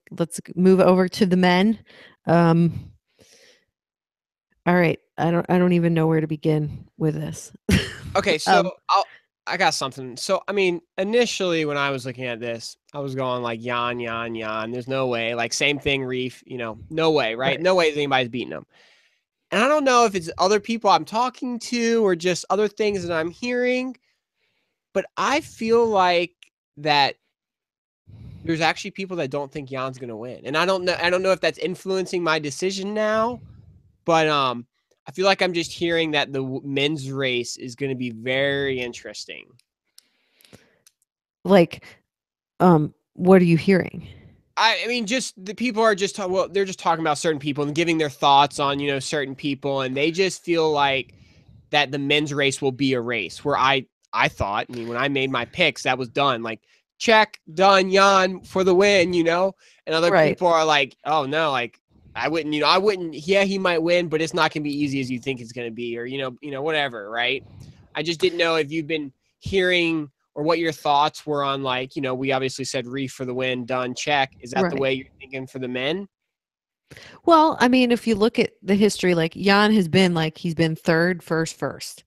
[SPEAKER 2] move over to the men. Um all right. I don't even know where to begin with this.
[SPEAKER 1] Okay, so
[SPEAKER 2] um
[SPEAKER 1] I got something. So I mean, initially when I was looking at this, I was going like Jan, Jan, Jan. There's no way. Like same thing, Reef. No way, right?
[SPEAKER 2] right.
[SPEAKER 1] No way anybody's beating them. And I don't know if it's other people I'm talking to or just other things that I'm hearing, but I feel like that there's actually people that don't think Jan's gonna win, and I don't know. I don't know if that's influencing my decision now, but I feel like I'm just hearing that the men's race is going to be very interesting.
[SPEAKER 2] Like what are you hearing?
[SPEAKER 1] I mean, just the people are just they're just talking about certain people and giving their thoughts on certain people, and they just feel like that the men's race will be a race where I thought, I mean, when I made my picks, that was done. Like check, done, Jan for the win, and other
[SPEAKER 2] Right.
[SPEAKER 1] people are like, oh no, like I wouldn't. Yeah, he might win, but it's not going to be easy as you think it's going to be, or whatever, right? I just didn't know if you've been hearing or what your thoughts were on, like, we obviously said Reef for the win, done, check. Is that the
[SPEAKER 2] Right.
[SPEAKER 1] way you're thinking for the men?
[SPEAKER 2] Well, I mean, if you look at the history, like Jan has been like he's been third, first,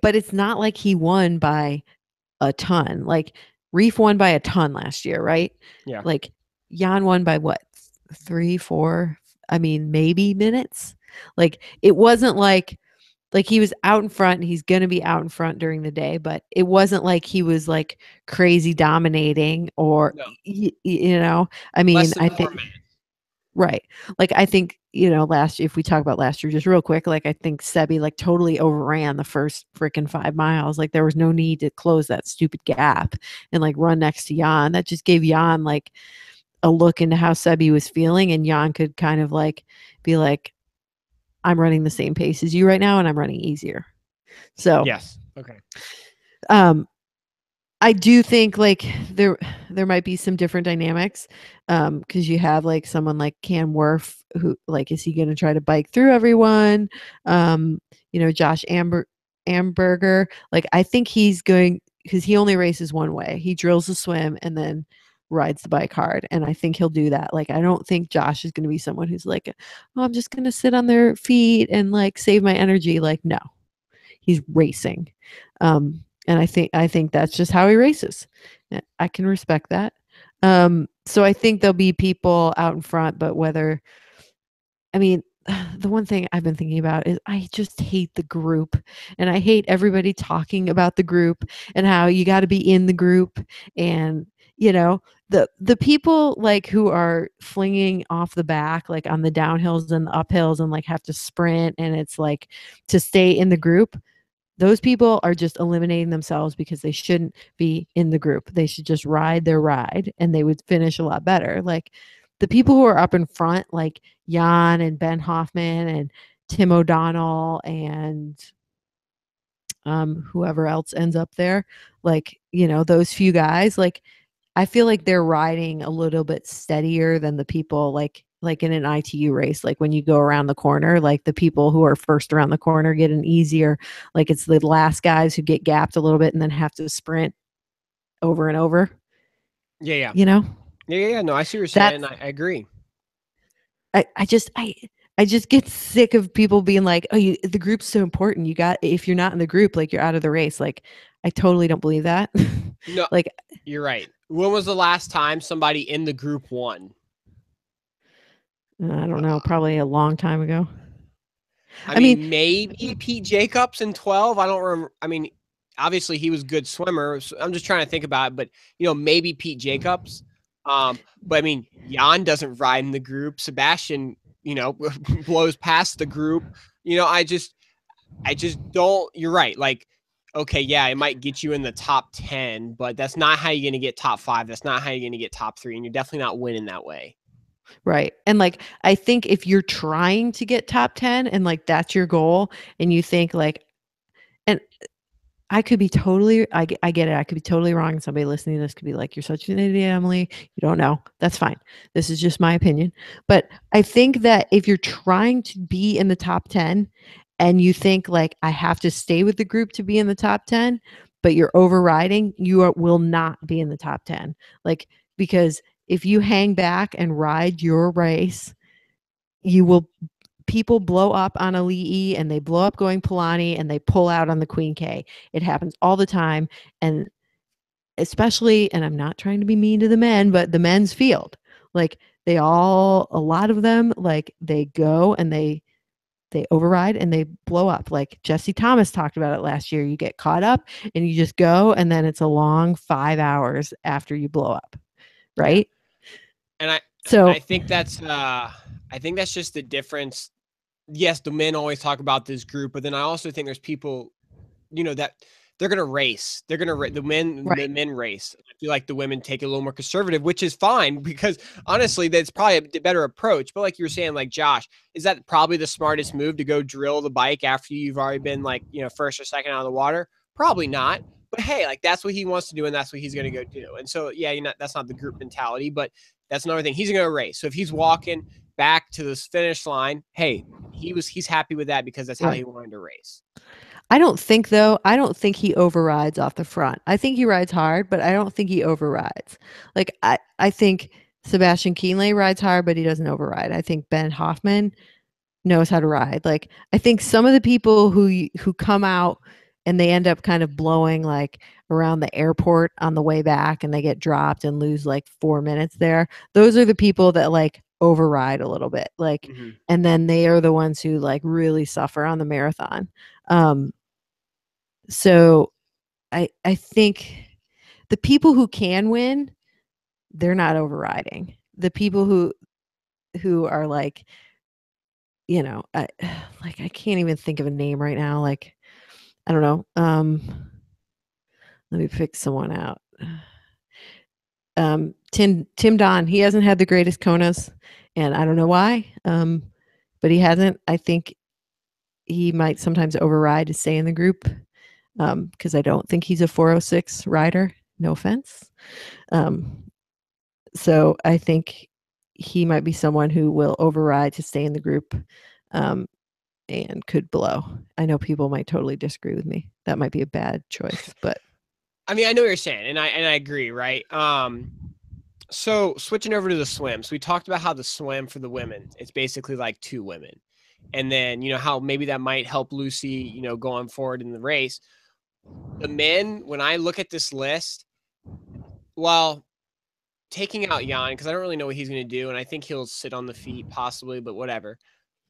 [SPEAKER 2] but it's not like he won by a ton. Like Reef won by a ton last year, right?
[SPEAKER 1] Yeah.
[SPEAKER 2] Like Jan won by what, 3, 4? I mean, maybe minutes. Like it wasn't like he was out in front and he's going to be out in front during the day, but it wasn't like he was like crazy dominating or
[SPEAKER 1] No.
[SPEAKER 2] I
[SPEAKER 1] Less
[SPEAKER 2] mean,
[SPEAKER 1] than
[SPEAKER 2] I
[SPEAKER 1] 4
[SPEAKER 2] think
[SPEAKER 1] minutes.
[SPEAKER 2] Right. Like, I think, if we talk about last year just real quick, like, I think Sebi, like, totally overran the first freaking 5 miles. Like, there was no need to close that stupid gap and, like, run next to Jan. That just gave Jan, like, a look into how Sebi was feeling, and Jan could kind of, like, be like, "I'm running the same pace as you right now, and I'm running easier." So,
[SPEAKER 1] Yes. Okay.
[SPEAKER 2] um, I do think, like, there might be some different dynamics, because you have, like, someone like Cam Worf who, like, is he gonna try to bike through everyone? Josh Amberger, like, I think he's going because he only races one way. He drills the swim and then rides the bike hard, and I think he'll do that. Like, I don't think Josh is gonna be someone who's like, "Oh, I'm just gonna sit on their feet and, like, save my energy." Like, no. He's racing. And I think that's just how he races. I can respect that. So I think there'll be people out in front, but whether I mean, the one thing I've been thinking about is I just hate the group, and I hate everybody talking about the group and how you got to be in the group, and the people like who are flinging off the back like on the downhills and the uphills and like have to sprint, and it's like to stay in the group. Those people are just eliminating themselves because they shouldn't be in the group. They should just ride their ride and they would finish a lot better. Like the people who are up in front, like Jan and Ben Hoffman and Tim O'Donnell and whoever else ends up there, like, those few guys, like I feel like they're riding a little bit steadier than the people like in an ITU race. Like when you go around the corner, like the people who are first around the corner get an easier, like it's the last guys who get gapped a little bit and then have to sprint over and over,
[SPEAKER 1] Yeah. Yeah.
[SPEAKER 2] you know?
[SPEAKER 1] Yeah. No, I see what you're saying.
[SPEAKER 2] That's
[SPEAKER 1] I agree.
[SPEAKER 2] I just get sick of people being like, "Oh, the group's so important. If you're not in the group, like you're out of the race." Like I totally don't believe that.
[SPEAKER 1] No,
[SPEAKER 2] Like
[SPEAKER 1] you're right. When was the last time somebody in the group won?
[SPEAKER 2] I don't know,
[SPEAKER 1] Uh,
[SPEAKER 2] probably a long time ago.
[SPEAKER 1] I
[SPEAKER 2] I mean,
[SPEAKER 1] mean, maybe Pete Jacobs in 12. I don't remember. I mean, obviously he was a good swimmer. So I'm just trying to think about it, but maybe Pete Jacobs. But I mean, Jan doesn't ride in the group. Sebastian, blows past the group. I just don't. You're right. Like, okay, yeah, it might get you in the top 10, but that's not how you're going to get top 5. That's not how you're going to get top 3, and you're definitely not winning that way.
[SPEAKER 2] right. And like I think if you're trying to get top 10 and like that's your goal and you think like and I could be totally I get it. I could be totally wrong. And somebody listening to this could be like, "You're such an idiot, Emily. You don't know." That's fine. This is just my opinion. But I think that if you're trying to be in the top 10 and you think like I have to stay with the group to be in the top 10, but you're overriding, will not be in the top 10. Like because if you hang back and ride your race, you will people blow up on Ali'i and they blow up going Polani and they pull out on the Queen K. It happens all the time. And especially, and I'm not trying to be mean to the men, but the men's field, like a lot of them, like they go and they override and they blow up. Like Jesse Thomas talked about it last year. You get caught up and you just go, and then it's a long 5 hours after you blow up.
[SPEAKER 1] Yeah.
[SPEAKER 2] Right.
[SPEAKER 1] And I
[SPEAKER 2] So,
[SPEAKER 1] think that's just the difference. Yes, the men always talk about this group, but then I also think there's people, that they're gonna race. They're gonna the
[SPEAKER 2] right.
[SPEAKER 1] men race. I feel like the women take it a little more conservative, which is fine because honestly, that's probably a better approach. But like you were saying, like Josh, is that probably the smartest move to go drill the bike after you've already been like first or second out of the water? Probably not. But hey, like that's what he wants to do, and that's what he's gonna go do. And so yeah, that's not the group mentality, but that's another thing. He's gonna race. So if he's walking back to this finish line, hey, he's happy with that because that's how
[SPEAKER 2] Right.
[SPEAKER 1] he wanted to race.
[SPEAKER 2] I don't think he overrides off the front. I think he rides hard, but I don't think he overrides. Like I think Sebastian Kienle rides hard, but he doesn't override. I think Ben Hoffman knows how to ride. Like I think some of the people who come out and they end up kind of blowing like around the airport on the way back and they get dropped and lose like 4 minutes there. Those are the people that like override a little bit. Like
[SPEAKER 1] Mm-hmm.
[SPEAKER 2] and then they are the ones who like really suffer on the marathon. Um so I think the people who can win, they're not overriding. The people who who are like, like I can't even think of a name right now. Like, I don't know. Let me pick someone out. Tim Don, he hasn't had the greatest Konas, and I don't know why. But he hasn't. I think he might sometimes override to stay in the group, because I don't think he's a 406 rider. No offense. Um, so I think he might be someone who will override to stay in the group, um, and could blow. I know people might totally disagree with me. That might be a bad choice, but
[SPEAKER 1] I mean, I know what you're saying, and I agree, right? So switching over to the swim. So we talked about how the swim for the women, it's basically like 2 women. And then, how maybe that might help Lucy, going forward in the race. The men, when I look at this list, well, taking out Jan, because I don't really know what he's going to do, and I think he'll sit on the feet possibly, but whatever.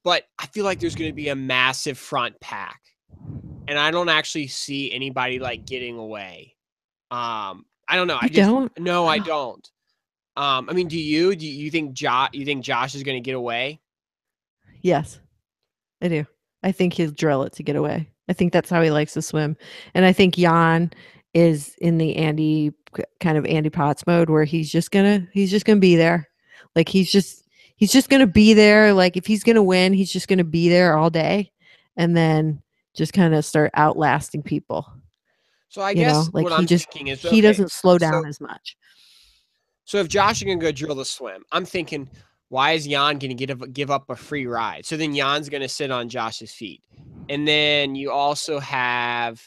[SPEAKER 1] But I feel like there's going to be a massive front pack, and I don't actually see anybody like getting away. I don't know.
[SPEAKER 2] you don't.
[SPEAKER 1] No, I don't. I mean, do you think Josh is going to get away?
[SPEAKER 2] Yes, I do. I think he'll drill it to get away. I think that's how he likes to swim, and I think Jan is in the kind of Andy Potts mode where he's just gonna be there. Like he's just gonna be there. Like if he's gonna win, he's just gonna be there all day, and then just kind of start outlasting people.
[SPEAKER 1] So I guess
[SPEAKER 2] Like
[SPEAKER 1] what I'm thinking is,
[SPEAKER 2] he
[SPEAKER 1] okay,
[SPEAKER 2] doesn't slow
[SPEAKER 1] so
[SPEAKER 2] down as much.
[SPEAKER 1] so if Josh is going to go drill the swim, I'm thinking, why is Jan going to give up a free ride? So then Jan's going to sit on Josh's feet. And then you also have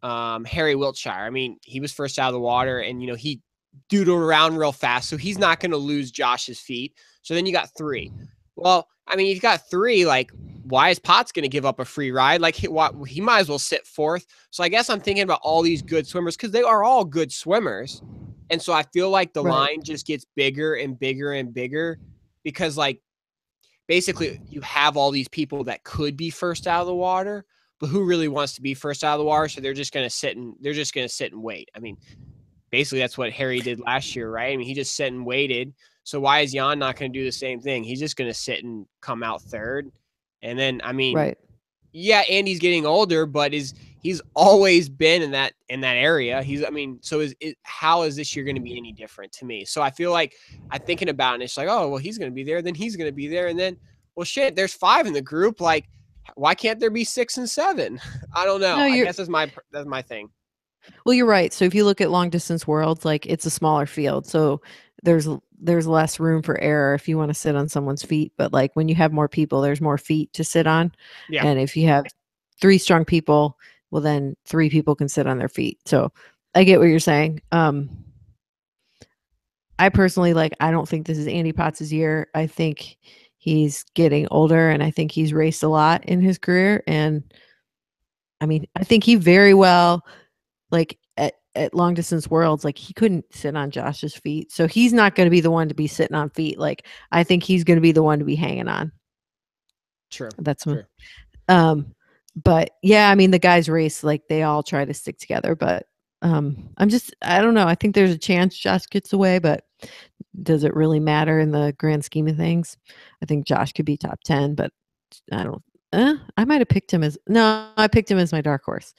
[SPEAKER 1] Harry Wiltshire. I mean, he was first out of the water, and he doodled around real fast, so he's not going to lose Josh's feet. So then you got 3. Well, I mean, you've got 3. Like, why is Potts going to give up a free ride? Like, he might as well sit 4th. So I guess I'm thinking about all these good swimmers because they are all good swimmers, and so I feel like the
[SPEAKER 2] Right.
[SPEAKER 1] line just gets bigger and bigger and bigger because, like, basically you have all these people that could be first out of the water, but who really wants to be first out of the water? So they're just going to sit and wait. I mean, basically that's what Harry did last year, right? I mean, he just sat and waited. So why is Jan not going to do the same thing? He's just going to sit and come out 3rd. And then, I mean,
[SPEAKER 2] Right.
[SPEAKER 1] yeah, Andy's getting older, but he's always been in that area. So how is this year going to be any different to me? So I feel like I'm thinking about it, and it's like, oh, well, he's going to be there, then he's going to be there, and then, well, shit, there's 5 in the group. Like, why can't there be 6 and 7? I don't know.
[SPEAKER 2] No,
[SPEAKER 1] I
[SPEAKER 2] you're
[SPEAKER 1] guess that's my thing.
[SPEAKER 2] Well, you're right. So if you look at long distance worlds, like it's a smaller field. So there's less room for error if you want to sit on someone's feet. But like when you have more people, there's more feet to sit on.
[SPEAKER 1] Yeah.
[SPEAKER 2] And if you have 3 strong people, well then 3 people can sit on their feet. So I get what you're saying. I personally I don't think this is Andy Potts' year. I think he's getting older and I think he's raced a lot in his career. And I mean, I think he very well like at long distance worlds, like he couldn't sit on Josh's feet. So he's not going to be the one to be sitting on feet. Like I think he's going to be the one to be hanging on.
[SPEAKER 1] True.
[SPEAKER 2] That's
[SPEAKER 1] True.
[SPEAKER 2] but yeah, I mean the guys race like they all try to stick together, but I don't know. I think there's a chance Josh gets away, but does it really matter in the grand scheme of things? I think Josh could be top 10, but I don't I might have picked him as no, I picked him as my dark horse.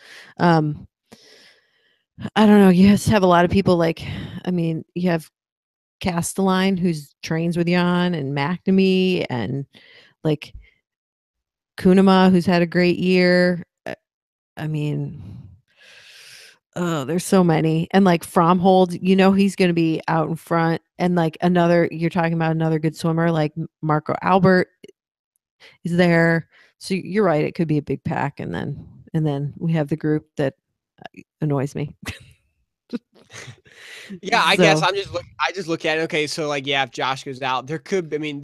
[SPEAKER 2] I don't know. You just have a lot of people I mean, you have Castelline who's trains with Jan and McNamee and like Kunema who's had a great year. I mean, oh, there's so many. And like Fromhold, he's going to be out in front. And like you're talking about another good swimmer like Marco Albert is there. So you're right. It could be a big pack. And then we have the group that annoys me.
[SPEAKER 1] Yeah, I guess
[SPEAKER 2] So
[SPEAKER 1] I just look at it. Okay, so like, yeah, if Josh goes out, there could. I mean,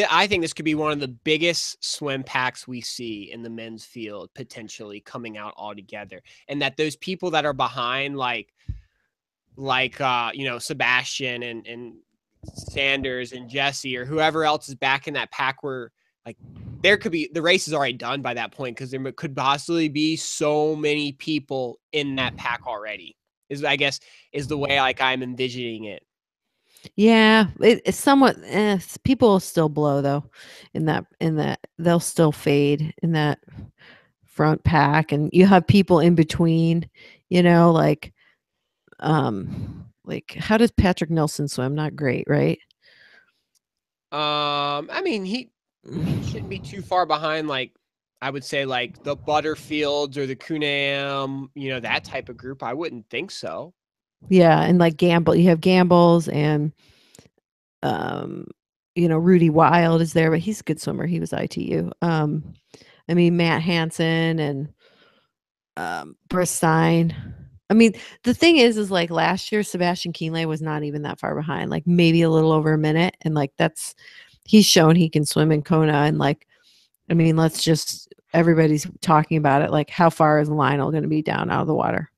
[SPEAKER 1] I think this could be one of the biggest swim packs we see in the men's field potentially coming out all together, and that those people that are behind, Sebastian and Sanders and Jesse or whoever else is back in that pack, where like there could be the race is already done by that point because there could possibly be so many people in that pack already. I guess is the way like I'm envisioning it.
[SPEAKER 2] Yeah, it's somewhat people still blow though in that they'll still fade in that front pack, and you have people in between, like how does Patrick Nelson swim? Not great, right?
[SPEAKER 1] I mean, he shouldn't be too far behind, like, I would say, like, the Butterfields or the Kunam, that type of group. I wouldn't think so.
[SPEAKER 2] Yeah, and like Gamble, you have Gambles and um Rudy Wild is there, but he's a good swimmer. He was ITU. I mean Matt Hansen and Bristine. I mean, the thing is like last year Sebastian Kienle was not even that far behind, like maybe a little over a minute, and like he's shown he can swim in Kona, and like I mean, let's just everybody's talking about it. Like, how far is Lionel going to be down out of the water?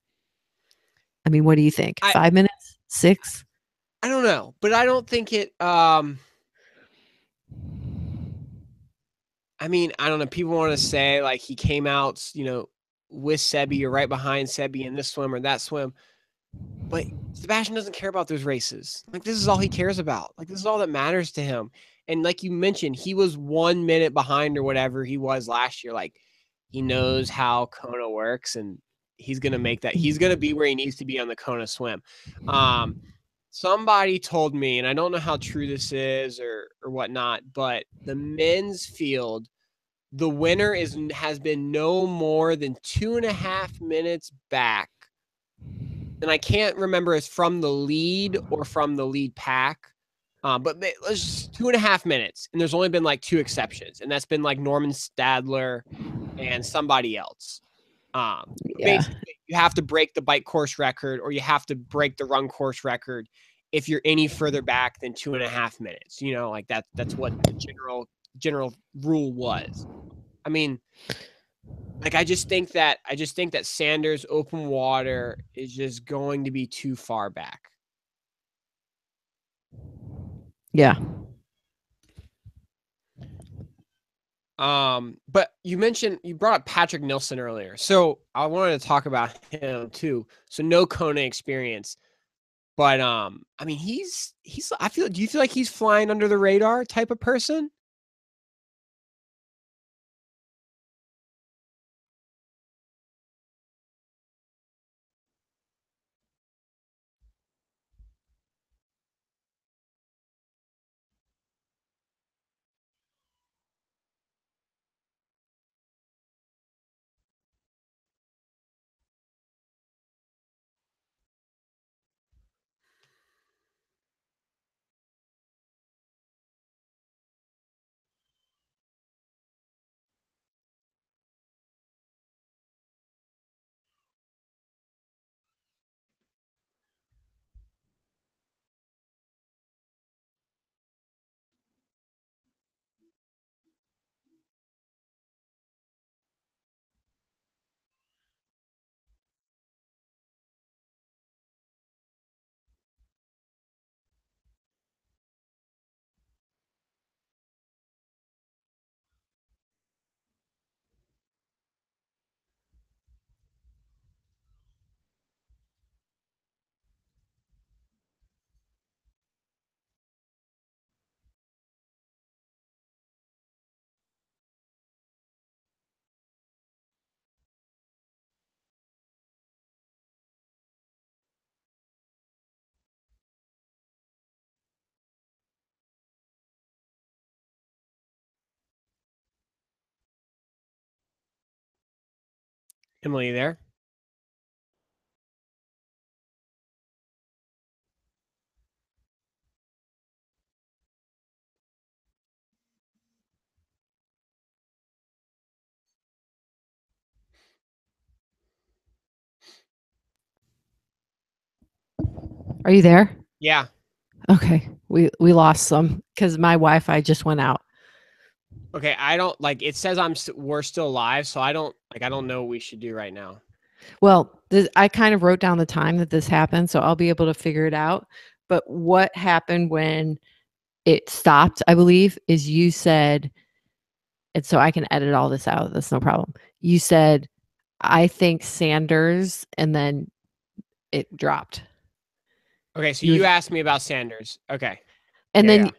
[SPEAKER 2] I mean, what do you think?
[SPEAKER 1] I
[SPEAKER 2] 5 minutes? 6?
[SPEAKER 1] I don't know, but I don't think it. I mean, I don't know. People want to say like he came out, with Sebi or right behind Sebi in this swim or that swim, but Sebastian doesn't care about those races. Like this is all he cares about. Like this is all that matters to him. And like you mentioned, he was 1 minute behind or whatever he was last year. Like he knows how Kona works, and he's gonna make that. He's gonna be where he needs to be on the Kona swim. Um, Somebody told me, and I don't know how true this is or whatnot, but the men's field, the winner has been no more than 2.5 minutes back, and I can't remember if it's from the lead or from the lead pack. But let's just 2.5 minutes, and there's only been like two exceptions, and that's been like Norman Stadler and somebody else. But
[SPEAKER 2] Yeah.
[SPEAKER 1] basically, you have to break the bike course record, or you have to break the run course record if you're any further back than 2.5 minutes. Like that's what the general rule was. I mean, like I just think that Sanders open water is just going to be too far back.
[SPEAKER 2] Yeah.
[SPEAKER 1] But you brought up Patrick Nilsson earlier, so I wanted to talk about him too. So no Kona experience, but I mean he's I feel. Do you feel like he's flying under the radar type of person? Emily, you there?
[SPEAKER 2] Are you there?
[SPEAKER 1] Yeah.
[SPEAKER 2] Okay. We lost some cuz my Wi-Fi just went out.
[SPEAKER 1] Okay. I don't like. It says we're still live, so I don't know what we should do right now.
[SPEAKER 2] Well, I kind of wrote down the time that this happened, so I'll be able to figure it out. But what happened when it stopped, I believe, is you said, and so I can edit all this out. That's no problem. You said, I think Sanders, and then it dropped.
[SPEAKER 1] Okay, so
[SPEAKER 2] You
[SPEAKER 1] you
[SPEAKER 2] was,
[SPEAKER 1] asked me about Sanders. Okay.
[SPEAKER 2] and
[SPEAKER 1] Yeah,
[SPEAKER 2] then
[SPEAKER 1] yeah.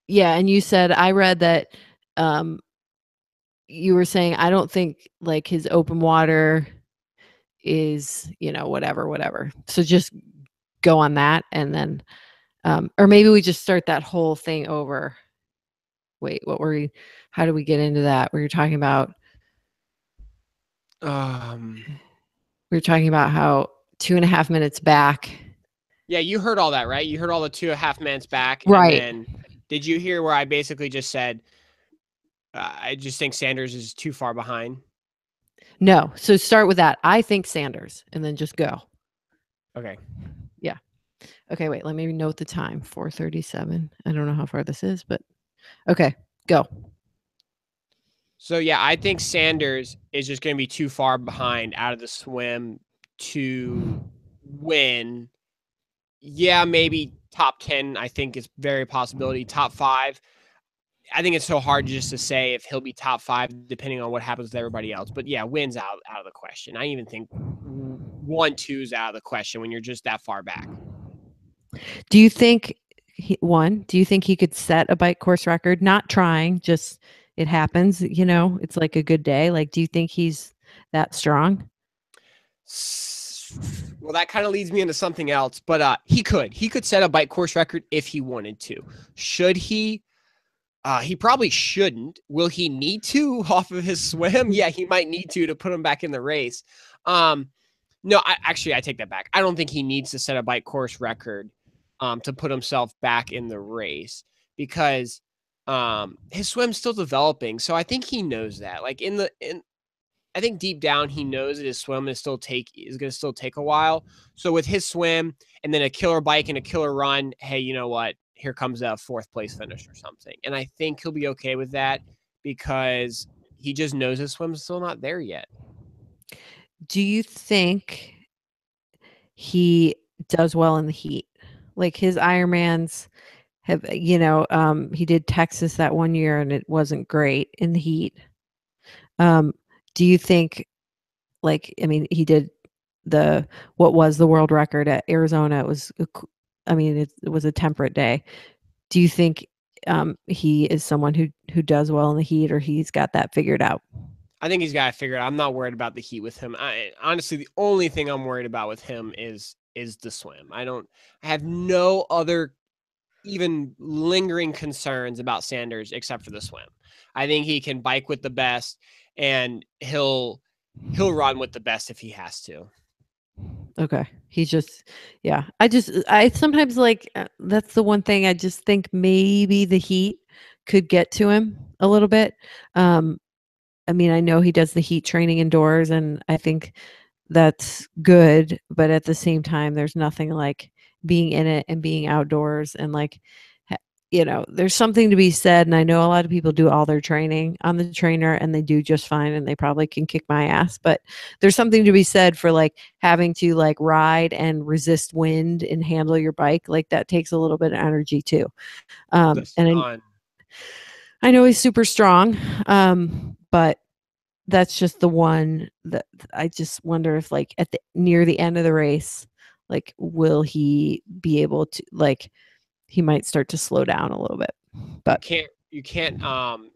[SPEAKER 2] yeah, and you said I read that um you were saying I don't think like his open water is, whatever, whatever. So just go on that and then or maybe we just start that whole thing over. Wait, what were we how do we get into that?
[SPEAKER 1] Um,
[SPEAKER 2] We were talking about how 2.5 minutes back.
[SPEAKER 1] yeah, you heard all that, right? You heard all the 2.5 minutes back, and
[SPEAKER 2] Right.
[SPEAKER 1] then did you hear where I basically just said I just think Sanders is too far behind?
[SPEAKER 2] No. So start with that. I think Sanders and then just go.
[SPEAKER 1] Okay.
[SPEAKER 2] Yeah. Okay, wait, let me note the time. 4:37. I don't know how far this is, but okay, go.
[SPEAKER 1] So yeah, I think Sanders is just going to be too far behind out of the swim to win. Yeah, maybe top 10, I think is very possibility. Top 5. I think it's so hard just to say if he'll be top 5 depending on what happens with everybody else. But yeah, wins out of the question. I even think 1, 2 is out of the question when you're just that far back.
[SPEAKER 2] Do you think do you think he could set a bike course record? Not trying, just it happens, it's like a good day. Like, do you think he's that strong?
[SPEAKER 1] Well, that kind of leads me into something else, but he could set a bike course record if he wanted to. Should he? He probably shouldn't. Will he need to off of his swim? Yeah, he might need to put him back in the race. Um, no, I take that back. I don't think he needs to set a bike course record to put himself back in the race because his swim's still developing. So I think he knows that. Like I think deep down he knows that his swim is going to still take a while. So with his swim and then a killer bike and a killer run, hey, you know what? Here comes a fourth place finish or something. And I think he'll be okay with that because he just knows his swim's still not there yet.
[SPEAKER 2] Do you think he does well in the heat? Like his Ironmans have, he did Texas that one year and it wasn't great in the heat. Um, do you think I mean, he did what was the world record at Arizona. It was, I mean, it was a temperate day. Do you think he is someone who does well in the heat, or he's got that figured out?
[SPEAKER 1] I think he's got to figure it out. I'm not worried about the heat with him. Honestly, the only thing I'm worried about with him is the swim. I have no other even lingering concerns about Sanders except for the swim. I think he can bike with the best and he'll run with the best if he has to.
[SPEAKER 2] Okay. He's just, yeah. I sometimes that's the one thing I just think maybe the heat could get to him a little bit. Um, I mean, I know he does the heat training indoors, and I think that's good, but at the same time, there's nothing like being in it and being outdoors and there's something to be said. And I know a lot of people do all their training on the trainer and they do just fine and they probably can kick my ass, but there's something to be said for having to ride and resist wind and handle your bike. Like that takes a little bit of energy too.
[SPEAKER 1] The
[SPEAKER 2] And
[SPEAKER 1] sun.
[SPEAKER 2] I know he's super strong, but that's just the one that I just wonder if at the near the end of the race, will he be able to he might start to slow down a little bit.
[SPEAKER 1] You
[SPEAKER 2] But
[SPEAKER 1] can't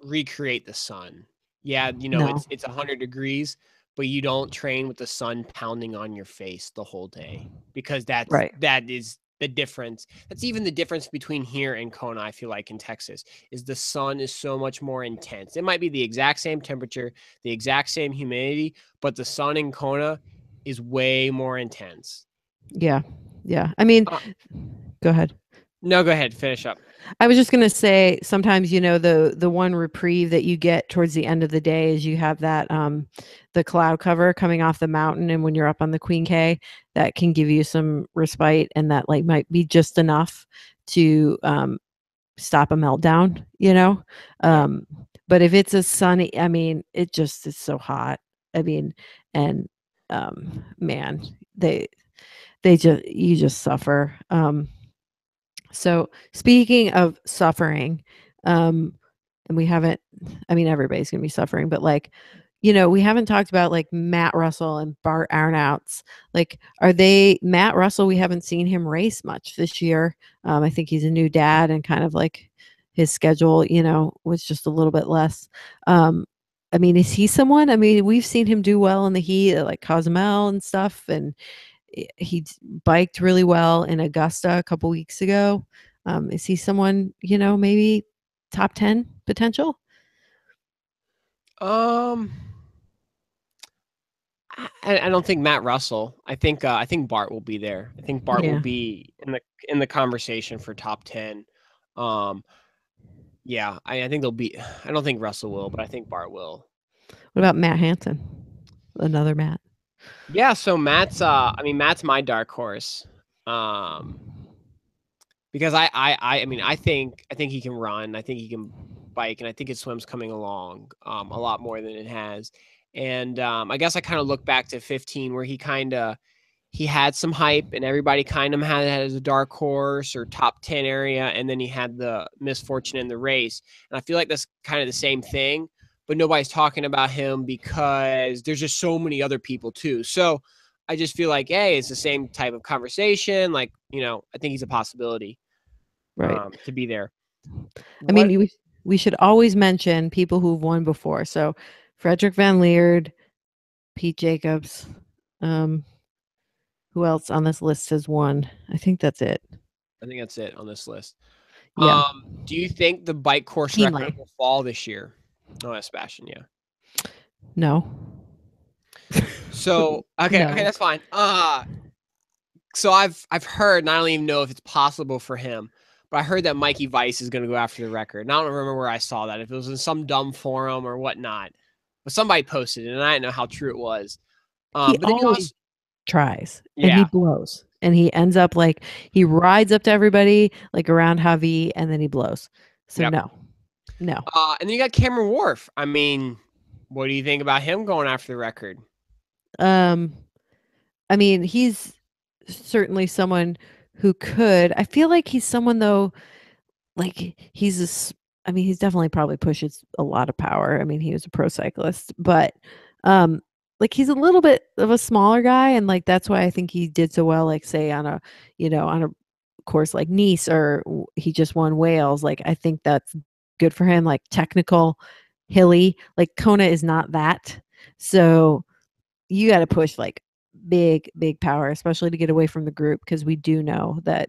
[SPEAKER 1] recreate the sun. Yeah,
[SPEAKER 2] no.
[SPEAKER 1] it's 100 degrees, but you don't train with the sun pounding on your face the whole day because
[SPEAKER 2] Right.
[SPEAKER 1] that is the difference. That's even the difference between here and Kona, I feel like in Texas, is the sun is so much more intense. It might be the exact same temperature, the exact same humidity, but the sun in Kona is way more intense.
[SPEAKER 2] Yeah. Yeah. I mean,
[SPEAKER 1] Uh,
[SPEAKER 2] go ahead.
[SPEAKER 1] no, go ahead, finish up.
[SPEAKER 2] I was just going to say sometimes the one reprieve that you get towards the end of the day is you have that the cloud cover coming off the mountain, and when you're up on the Queen K, that can give you some respite, and that might be just enough to stop a meltdown,
[SPEAKER 1] Yeah.
[SPEAKER 2] um but if it's a sunny, I mean, it just is so hot. I mean, and man, they just you just suffer. So speaking of suffering, and we haven't, I mean, everybody's gonna be suffering, but we haven't talked about like Matt Russell and Bart Arnouts. Like, Matt Russell? We haven't seen him race much this year. I think he's a new dad and kind of like his schedule, was just a little bit less. I mean, is he someone? I mean, we've seen him do well in the heat, like Cozumel and stuff, and he biked really well in Augusta a couple weeks ago. Is he someone, maybe top 10 potential?
[SPEAKER 1] Um, I don't think Matt Russell. I think Bart will be there. I think Bart will
[SPEAKER 2] Yeah.
[SPEAKER 1] be in the conversation for top 10. Um, yeah, I think they'll be. I don't think Russell will, but I think Bart will.
[SPEAKER 2] What about Matt Hansen? Another Matt.
[SPEAKER 1] Yeah, so Matt's my dark horse. Um, because I think he can run. I think he can bike, and I think his swim's coming along a lot more than it has. And I guess I kind of look back to 15 where he had some hype and everybody kind of had it as a dark horse or top 10 area, and then he had the misfortune in the race. And I feel like that's kind of the same thing, but nobody's talking about him because there's just so many other people too. So I just feel like, hey, it's the same type of conversation. Like, I think he's a possibility
[SPEAKER 2] Right.
[SPEAKER 1] to be there.
[SPEAKER 2] I
[SPEAKER 1] What
[SPEAKER 2] mean, we should always mention people who've won before. So Frederick Van Leerd, Pete Jacobs. Um, who else on this list has won? I think that's it.
[SPEAKER 1] I think that's it on this list.
[SPEAKER 2] Yeah.
[SPEAKER 1] Do you think the bike course record
[SPEAKER 2] Keenly.
[SPEAKER 1] will fall this year? Oh, that's Sebastian, yeah.
[SPEAKER 2] No.
[SPEAKER 1] So okay,
[SPEAKER 2] No.
[SPEAKER 1] that's fine. So I've heard, and I don't even know if it's possible for him, but I heard that Mikey Vice is going to go after the record. And I don't remember where I saw that, if it was in some dumb forum or whatnot, but somebody posted it, and I didn't know how true it was.
[SPEAKER 2] He
[SPEAKER 1] But then you
[SPEAKER 2] always
[SPEAKER 1] also,
[SPEAKER 2] tries and he
[SPEAKER 1] yeah,
[SPEAKER 2] blows. And he ends up like he rides up to everybody like around Javi and then he blows. So
[SPEAKER 1] yep.
[SPEAKER 2] no. No.
[SPEAKER 1] And then you got Cameron Wharf. I mean, what do you think about him going after the record?
[SPEAKER 2] Um I mean, he's certainly someone who could. I feel like he's someone though, like I mean, he's definitely probably pushes a lot of power. I mean, he was a pro cyclist, but um like he's a little bit of a smaller guy and like that's why I think he did so well like say on a course like Nice or he just won Wales. Like I think that's good for him like technical hilly. Like Kona is not that. So you got to push like big power especially to get away from the group because we do know that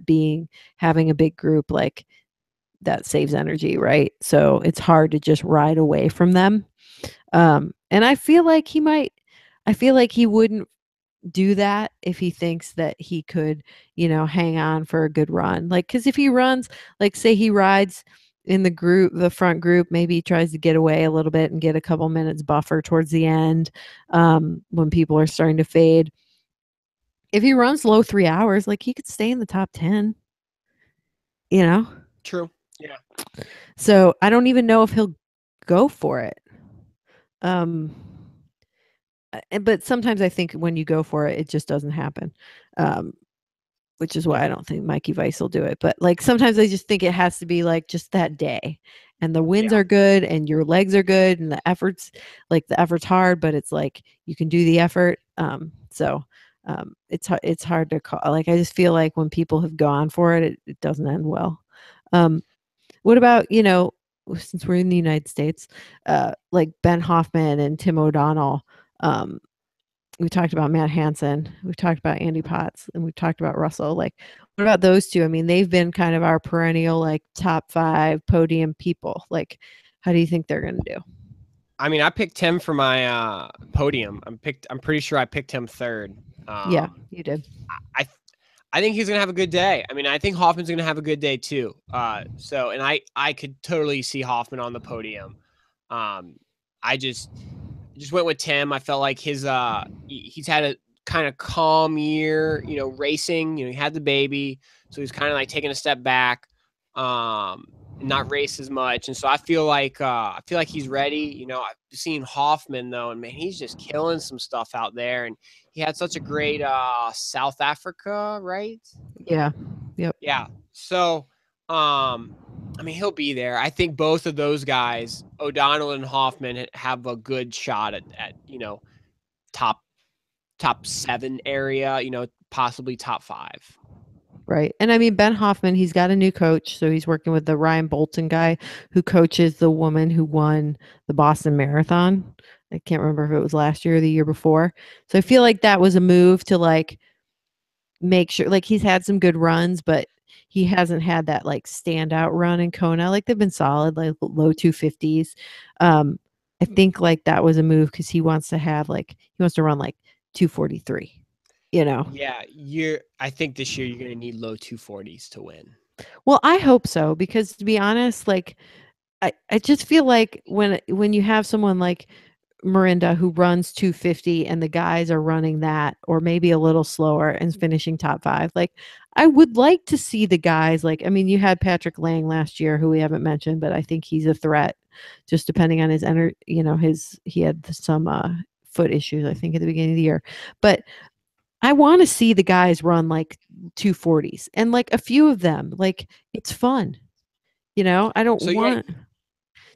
[SPEAKER 2] having a big group like that saves energy, right? So it's hard to just ride away from them. And I feel like he wouldn't do that if he thinks that he could, hang on for a good run. Like, because if he runs, like, say he rides in the front group, maybe he tries to get away a little bit and get a couple minutes buffer towards the end when people are starting to fade. If he runs low 3 hours, like, he could stay in the top 10, you know?
[SPEAKER 1] True. Yeah.
[SPEAKER 2] So I don't even know if he'll go for it. Um, but sometimes I think when you go for it, it just doesn't happen. Um, which is why I don't think Mikey Vice will do it. But like sometimes I just think it has to be like just that day. And the winds
[SPEAKER 1] Yeah.
[SPEAKER 2] are good and your legs are good and the effort's hard, but it's like you can do the effort. It's hard to call. Like I just feel like when people have gone for it, it doesn't end well. Um, what about, since we're in the United States, like Ben Hoffman and Tim O'Donnell, um, we talked about Matt Hansen, we've talked about Andy Potts, and we've talked about Russell. Like, what about those two? I mean, they've been kind of our perennial like top 5 podium people. Like, how do you think they're going to do?
[SPEAKER 1] I mean, I picked him for my podium. I'm pretty sure I picked him third.
[SPEAKER 2] Yeah,
[SPEAKER 1] Um,
[SPEAKER 2] you did.
[SPEAKER 1] I I think he's gonna have a good day. I mean, I think Hoffman's gonna have a good day too. And I could totally see Hoffman on the podium. Um, I just went with Tim. I felt like he's had a kind of calm year, racing. He had the baby, so he's kind of like taking a step back, um, and not race as much. And so I feel like he's ready. I've seen Hoffman though, and man, he's just killing some stuff out there. And he had such a great South Africa, right?
[SPEAKER 2] Yeah. Yep.
[SPEAKER 1] Yeah. So, um, I mean, he'll be there. I think both of those guys, O'Donnell and Hoffman, have a good shot at top top 7 area. Possibly top 5.
[SPEAKER 2] Right. And I mean, Ben Hoffman, he's got a new coach. So he's working with the Ryan Bolton guy who coaches the woman who won the Boston Marathon. I can't remember if it was last year or the year before. So I feel like that was a move to like make sure, like, he's had some good runs, but he hasn't had that like standout run in Kona. Like, they've been solid, like low 250s. I think like that was a move because he wants to have like, he wants to run like 243, you know?
[SPEAKER 1] Yeah, I think this year you're going to need low 240s to win.
[SPEAKER 2] Well, I hope so because to be honest, like I just feel like when you have someone like Mirinda who runs 250 and the guys are running that or maybe a little slower and finishing top 5, like I would like to see the guys like, I mean, you had Patrick Lang last year who we haven't mentioned, but I think he's a threat just depending on his energy, he had some foot issues I think at the beginning of the year. But I want to see the guys run like 240s and like a few of them, like it's fun. I don't
[SPEAKER 1] So yeah,
[SPEAKER 2] want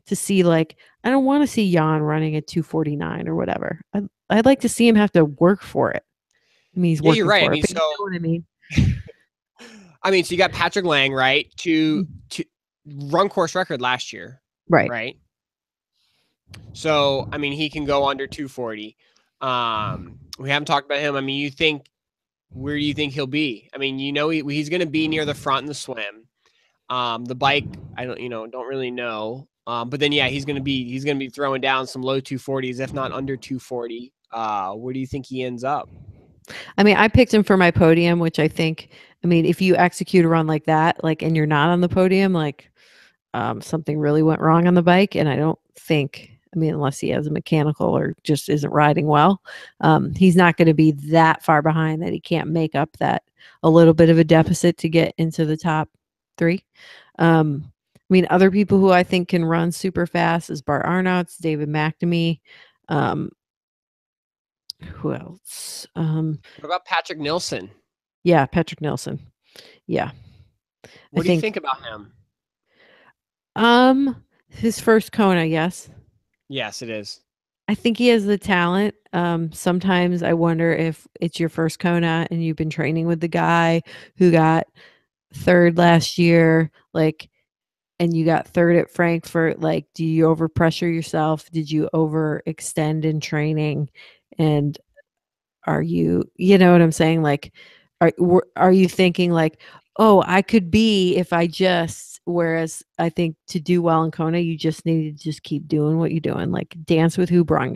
[SPEAKER 2] to see like I don't want to see Jan running at 249 or whatever. I'd like to see him have to work for it. I mean, he's
[SPEAKER 1] yeah, you're
[SPEAKER 2] working
[SPEAKER 1] right. I
[SPEAKER 2] for it,
[SPEAKER 1] mean,
[SPEAKER 2] but you
[SPEAKER 1] so
[SPEAKER 2] know what I mean.
[SPEAKER 1] so you got Patrick Lang, right? To run course record last year,
[SPEAKER 2] Right.
[SPEAKER 1] right? So I mean, he can go under 240. We haven't talked about him. I mean, where do you think he'll be? I mean, he's going to be near the front in the swim. The bike, I don't really know. But then yeah, he's gonna be throwing down some low 240s, if not under 240. Where do you think he ends up?
[SPEAKER 2] I mean, I picked him for my podium, which I think, I mean, if you execute a run like that, like, and you're not on the podium, like, something really went wrong on the bike. And I don't think, I mean, unless he has a mechanical or just isn't riding well, he's not going to be that far behind that he can't make up that a little bit of a deficit to get into the top 3. I mean, other people who I think can run super fast is Bart Arnouts, David McNamee. Um, who else?
[SPEAKER 1] What about Patrick Nilsson?
[SPEAKER 2] Yeah, Patrick Nelson. Yeah, I
[SPEAKER 1] What do you
[SPEAKER 2] think
[SPEAKER 1] think about him?
[SPEAKER 2] his first Kona, yes.
[SPEAKER 1] Yes, it is.
[SPEAKER 2] I think he has the talent. Sometimes I wonder if it's your first Kona and you've been training with the guy who got third last year, like, and you got third at Frankfurt. Like, do you overpressure yourself? Did you overextend in training? And are you know what I'm saying? Like, are you thinking like, oh, I could be if I just, whereas I think to do well in Kona, you just need to just keep doing what you're doing, like dance with who brung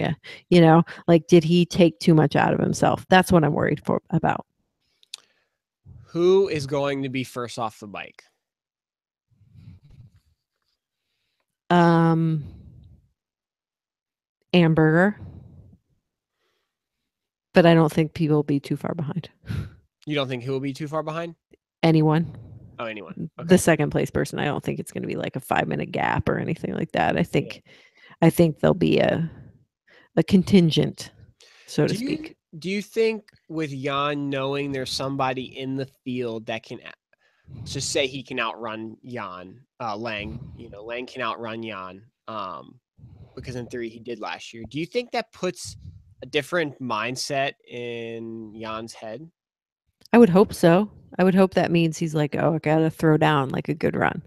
[SPEAKER 2] you, like, did he take too much out of himself? That's what I'm worried for about.
[SPEAKER 1] Who is going to be first off the bike?
[SPEAKER 2] Um, Amberger, but I don't think people will be too far behind
[SPEAKER 1] You don't think he'll be too far behind?
[SPEAKER 2] anyone.
[SPEAKER 1] Oh, anyone.
[SPEAKER 2] The
[SPEAKER 1] Okay.
[SPEAKER 2] second place person, I don't think it's going to be like a 5 minute gap or anything like that. I
[SPEAKER 1] Yeah.
[SPEAKER 2] think I think there'll be a contingent, so to
[SPEAKER 1] Do you
[SPEAKER 2] speak.
[SPEAKER 1] do you think with Jan knowing there's somebody in the field that can just say he can outrun Jan Lang, Lang can outrun Jan, because in theory he did last year. Do you think that puts a different mindset in Jan's head?
[SPEAKER 2] I would hope so. I would hope that means he's like, oh, I gotta throw down like a good run.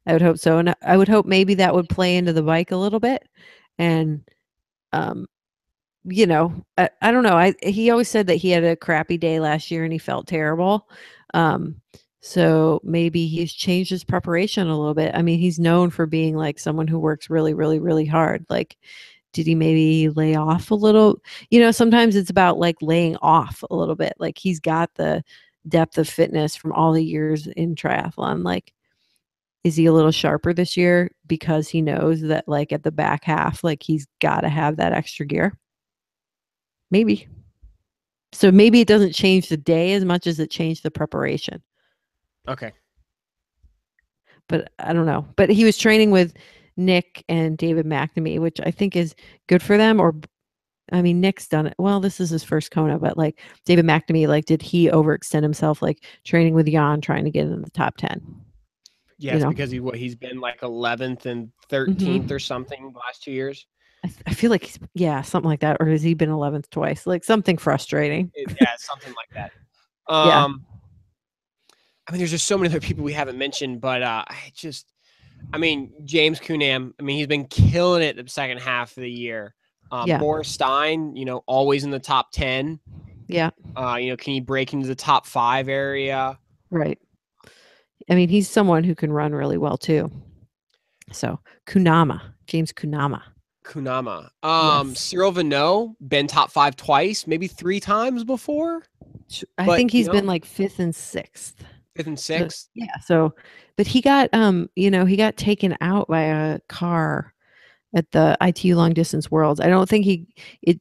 [SPEAKER 2] I would hope so, and I would hope maybe that would play into the bike a little bit, and um, I don't know. He always said that he had a crappy day last year and he felt terrible. Um, so maybe he's changed his preparation a little bit. I mean, he's known for being like someone who works really, really, really hard. Like, did he maybe lay off a little? Sometimes it's about like laying off a little bit. Like, he's got the depth of fitness from all the years in triathlon. Like, is he a little sharper this year because he knows that like at the back half, like he's got to have that extra gear? Maybe. So maybe it doesn't change the day as much as it changed the preparation.
[SPEAKER 1] Okay.
[SPEAKER 2] But I don't know. But he was training with Nick and David McNamee, which I think is good for them. Or, I mean, Nick's done it. Well, this is his first Kona, but like David McNamee, like, did he overextend himself, like training with Jan, trying to get in the top 10? you
[SPEAKER 1] Yes,
[SPEAKER 2] know.
[SPEAKER 1] because he's been like 11th and 13th or
[SPEAKER 2] Mhm.
[SPEAKER 1] something the last 2 years.
[SPEAKER 2] I feel like he's yeah, something like that, or has he been 11th twice? Like, something frustrating.
[SPEAKER 1] Yeah, something like that.
[SPEAKER 2] Yeah,
[SPEAKER 1] I mean, there's just so many other people we haven't mentioned, but I mean, James Cunham. I mean, he's been killing it the second half of the year.
[SPEAKER 2] yeah,
[SPEAKER 1] Boris Stein, always in the top 10.
[SPEAKER 2] yeah,
[SPEAKER 1] Can he break into the top 5 area?
[SPEAKER 2] right. I mean, he's someone who can run really well too. So, James Kunama.
[SPEAKER 1] Kunama.
[SPEAKER 2] Yes.
[SPEAKER 1] Cyril Vannot, been top 5 twice, maybe 3 times before,
[SPEAKER 2] I
[SPEAKER 1] but
[SPEAKER 2] think he's been like 5th and 6th.
[SPEAKER 1] 5th and
[SPEAKER 2] So,
[SPEAKER 1] 6th.
[SPEAKER 2] yeah, so but he got he got taken out by a car at the ITU long distance worlds. I don't think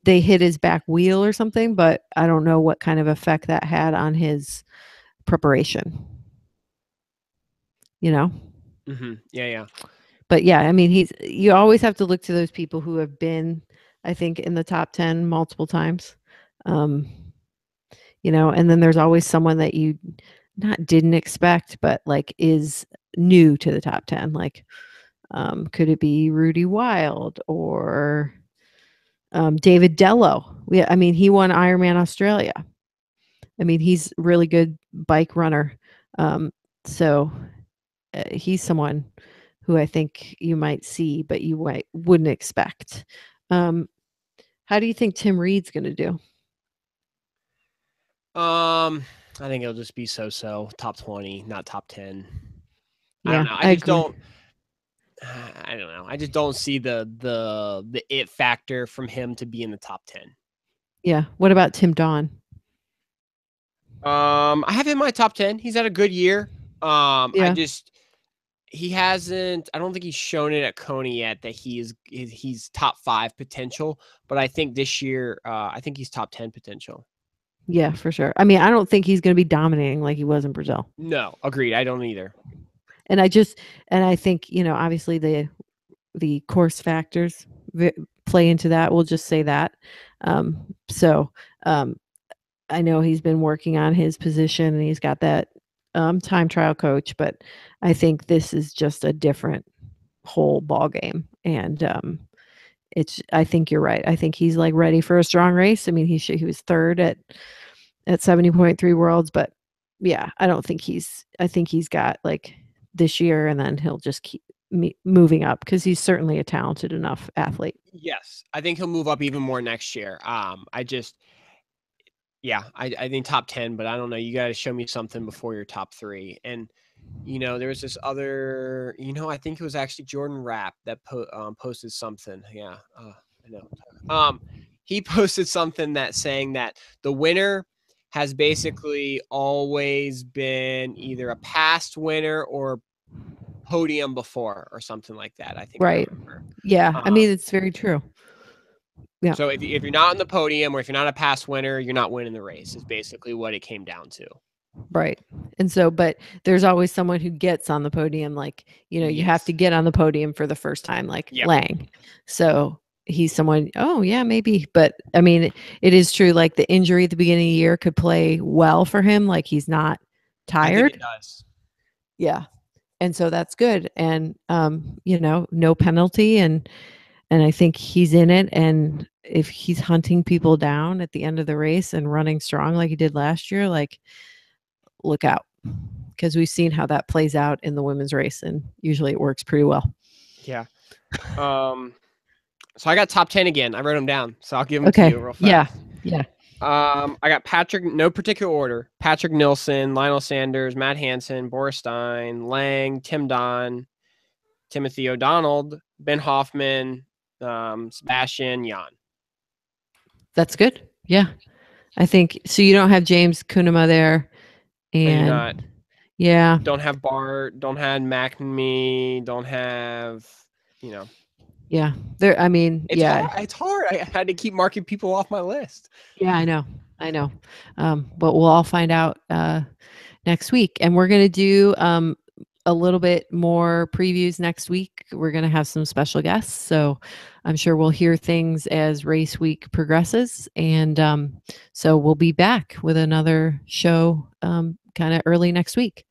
[SPEAKER 2] they hit his back wheel or something, but I don't know what kind of effect that had on his preparation, you know?
[SPEAKER 1] Yeah, yeah.
[SPEAKER 2] But yeah, I mean, you always have to look to those people who have been, I think, in the top 10 multiple times. Um, and then there's always someone that you not didn't expect, but like is new to the top 10. Like, could it be Rudy Wild or David Dello? I mean, he won Ironman Australia. I mean, he's a really good bike runner. So he's someone who I think you might see, but wouldn't expect. Um, how do you think Tim Reed's going to do?
[SPEAKER 1] I think it'll just be so top 20, not top 10. I don't
[SPEAKER 2] Yeah,
[SPEAKER 1] know.
[SPEAKER 2] I agree.
[SPEAKER 1] I don't know. I just don't see the it factor from him to be in the top 10.
[SPEAKER 2] Yeah. What about Tim Don?
[SPEAKER 1] I have him in my top 10. He's had a good year.
[SPEAKER 2] Yeah.
[SPEAKER 1] He hasn't. I don't think he's shown it at Coney yet that he's top 5 potential. But I think this year, I think he's top 10 potential.
[SPEAKER 2] Yeah, for sure. I mean, I don't think he's going to be dominating like he was in Brazil.
[SPEAKER 1] No, agreed. I don't either.
[SPEAKER 2] And I think, obviously the course factors play into that. We'll just say that. So I know he's been working on his position and he's got that time trial coach, but I think this is just a different whole ball game. And I think you're right. I think he's like ready for a strong race. I mean, he was third at 70.3 worlds, but yeah, I think he's got like this year and then he'll just keep moving up because he's certainly a talented enough athlete.
[SPEAKER 1] Yes, I think he'll move up even more next year. I think top 10, but I don't know. You got to show me something before your top 3. And there was this other, I think it was actually Jordan Rapp that posted something. Yeah, I know. He posted something that saying that the winner has basically always been either a past winner or podium before or something like that. I think I
[SPEAKER 2] Right.
[SPEAKER 1] remember.
[SPEAKER 2] Yeah. I mean,
[SPEAKER 1] Um,
[SPEAKER 2] it's very true. Yeah.
[SPEAKER 1] so if you're not on the podium or if you're not a past winner, you're not winning the race. Is basically what it came down to.
[SPEAKER 2] Right. And so, but there's always someone who gets on the podium, like, you have to
[SPEAKER 1] Yes.
[SPEAKER 2] get on the podium for the first time, like
[SPEAKER 1] Yep.
[SPEAKER 2] Lang. So he's someone, oh, yeah, maybe. But I mean, it is true. Like the injury at the beginning of the year could play well for him. Like he's not
[SPEAKER 1] I think it
[SPEAKER 2] tired.
[SPEAKER 1] does.
[SPEAKER 2] Yeah. And so that's good. And, no penalty. And I think he's in it. And if he's hunting people down at the end of the race and running strong like he did last year, like, look out because we've seen how that plays out in the women's race and usually it works pretty well.
[SPEAKER 1] Yeah. So I got top 10 again. I wrote them down, so I'll give them to
[SPEAKER 2] Okay.
[SPEAKER 1] you real
[SPEAKER 2] Yeah.
[SPEAKER 1] fast.
[SPEAKER 2] Yeah.
[SPEAKER 1] I got Patrick, no particular order. Patrick Nilsson, Lionel Sanders, Matt Hansen, Boris Stein, Lang, Tim Don, Timothy O'Donnell, Ben Hoffman, Sebastian, Jan.
[SPEAKER 2] That's good. Yeah. I think so. You don't have James Kunema there.
[SPEAKER 1] I do not.
[SPEAKER 2] And yeah.
[SPEAKER 1] Don't have Bart, don't have McNamee, don't have,
[SPEAKER 2] Yeah. There, I mean,
[SPEAKER 1] it's
[SPEAKER 2] yeah.
[SPEAKER 1] hard. It's hard. I had to keep marking people off my list.
[SPEAKER 2] Yeah, I know. I know. But we'll all find out next week. And we're going to do a little bit more previews next week. We're going to have some special guests. So I'm sure we'll hear things as race week progresses. And so we'll be back with another show kind of early next week.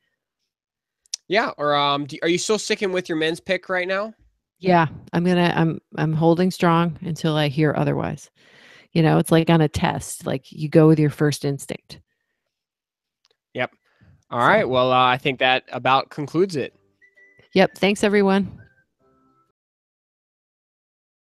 [SPEAKER 1] Yeah. Or are you still sticking with your men's pick right now?
[SPEAKER 2] Yeah, I'm holding strong until I hear otherwise. You know, it's like on a test, like you go with your first instinct.
[SPEAKER 1] Yep. All
[SPEAKER 2] So,
[SPEAKER 1] right. Well, I think that about concludes it.
[SPEAKER 2] yep. Thanks, everyone.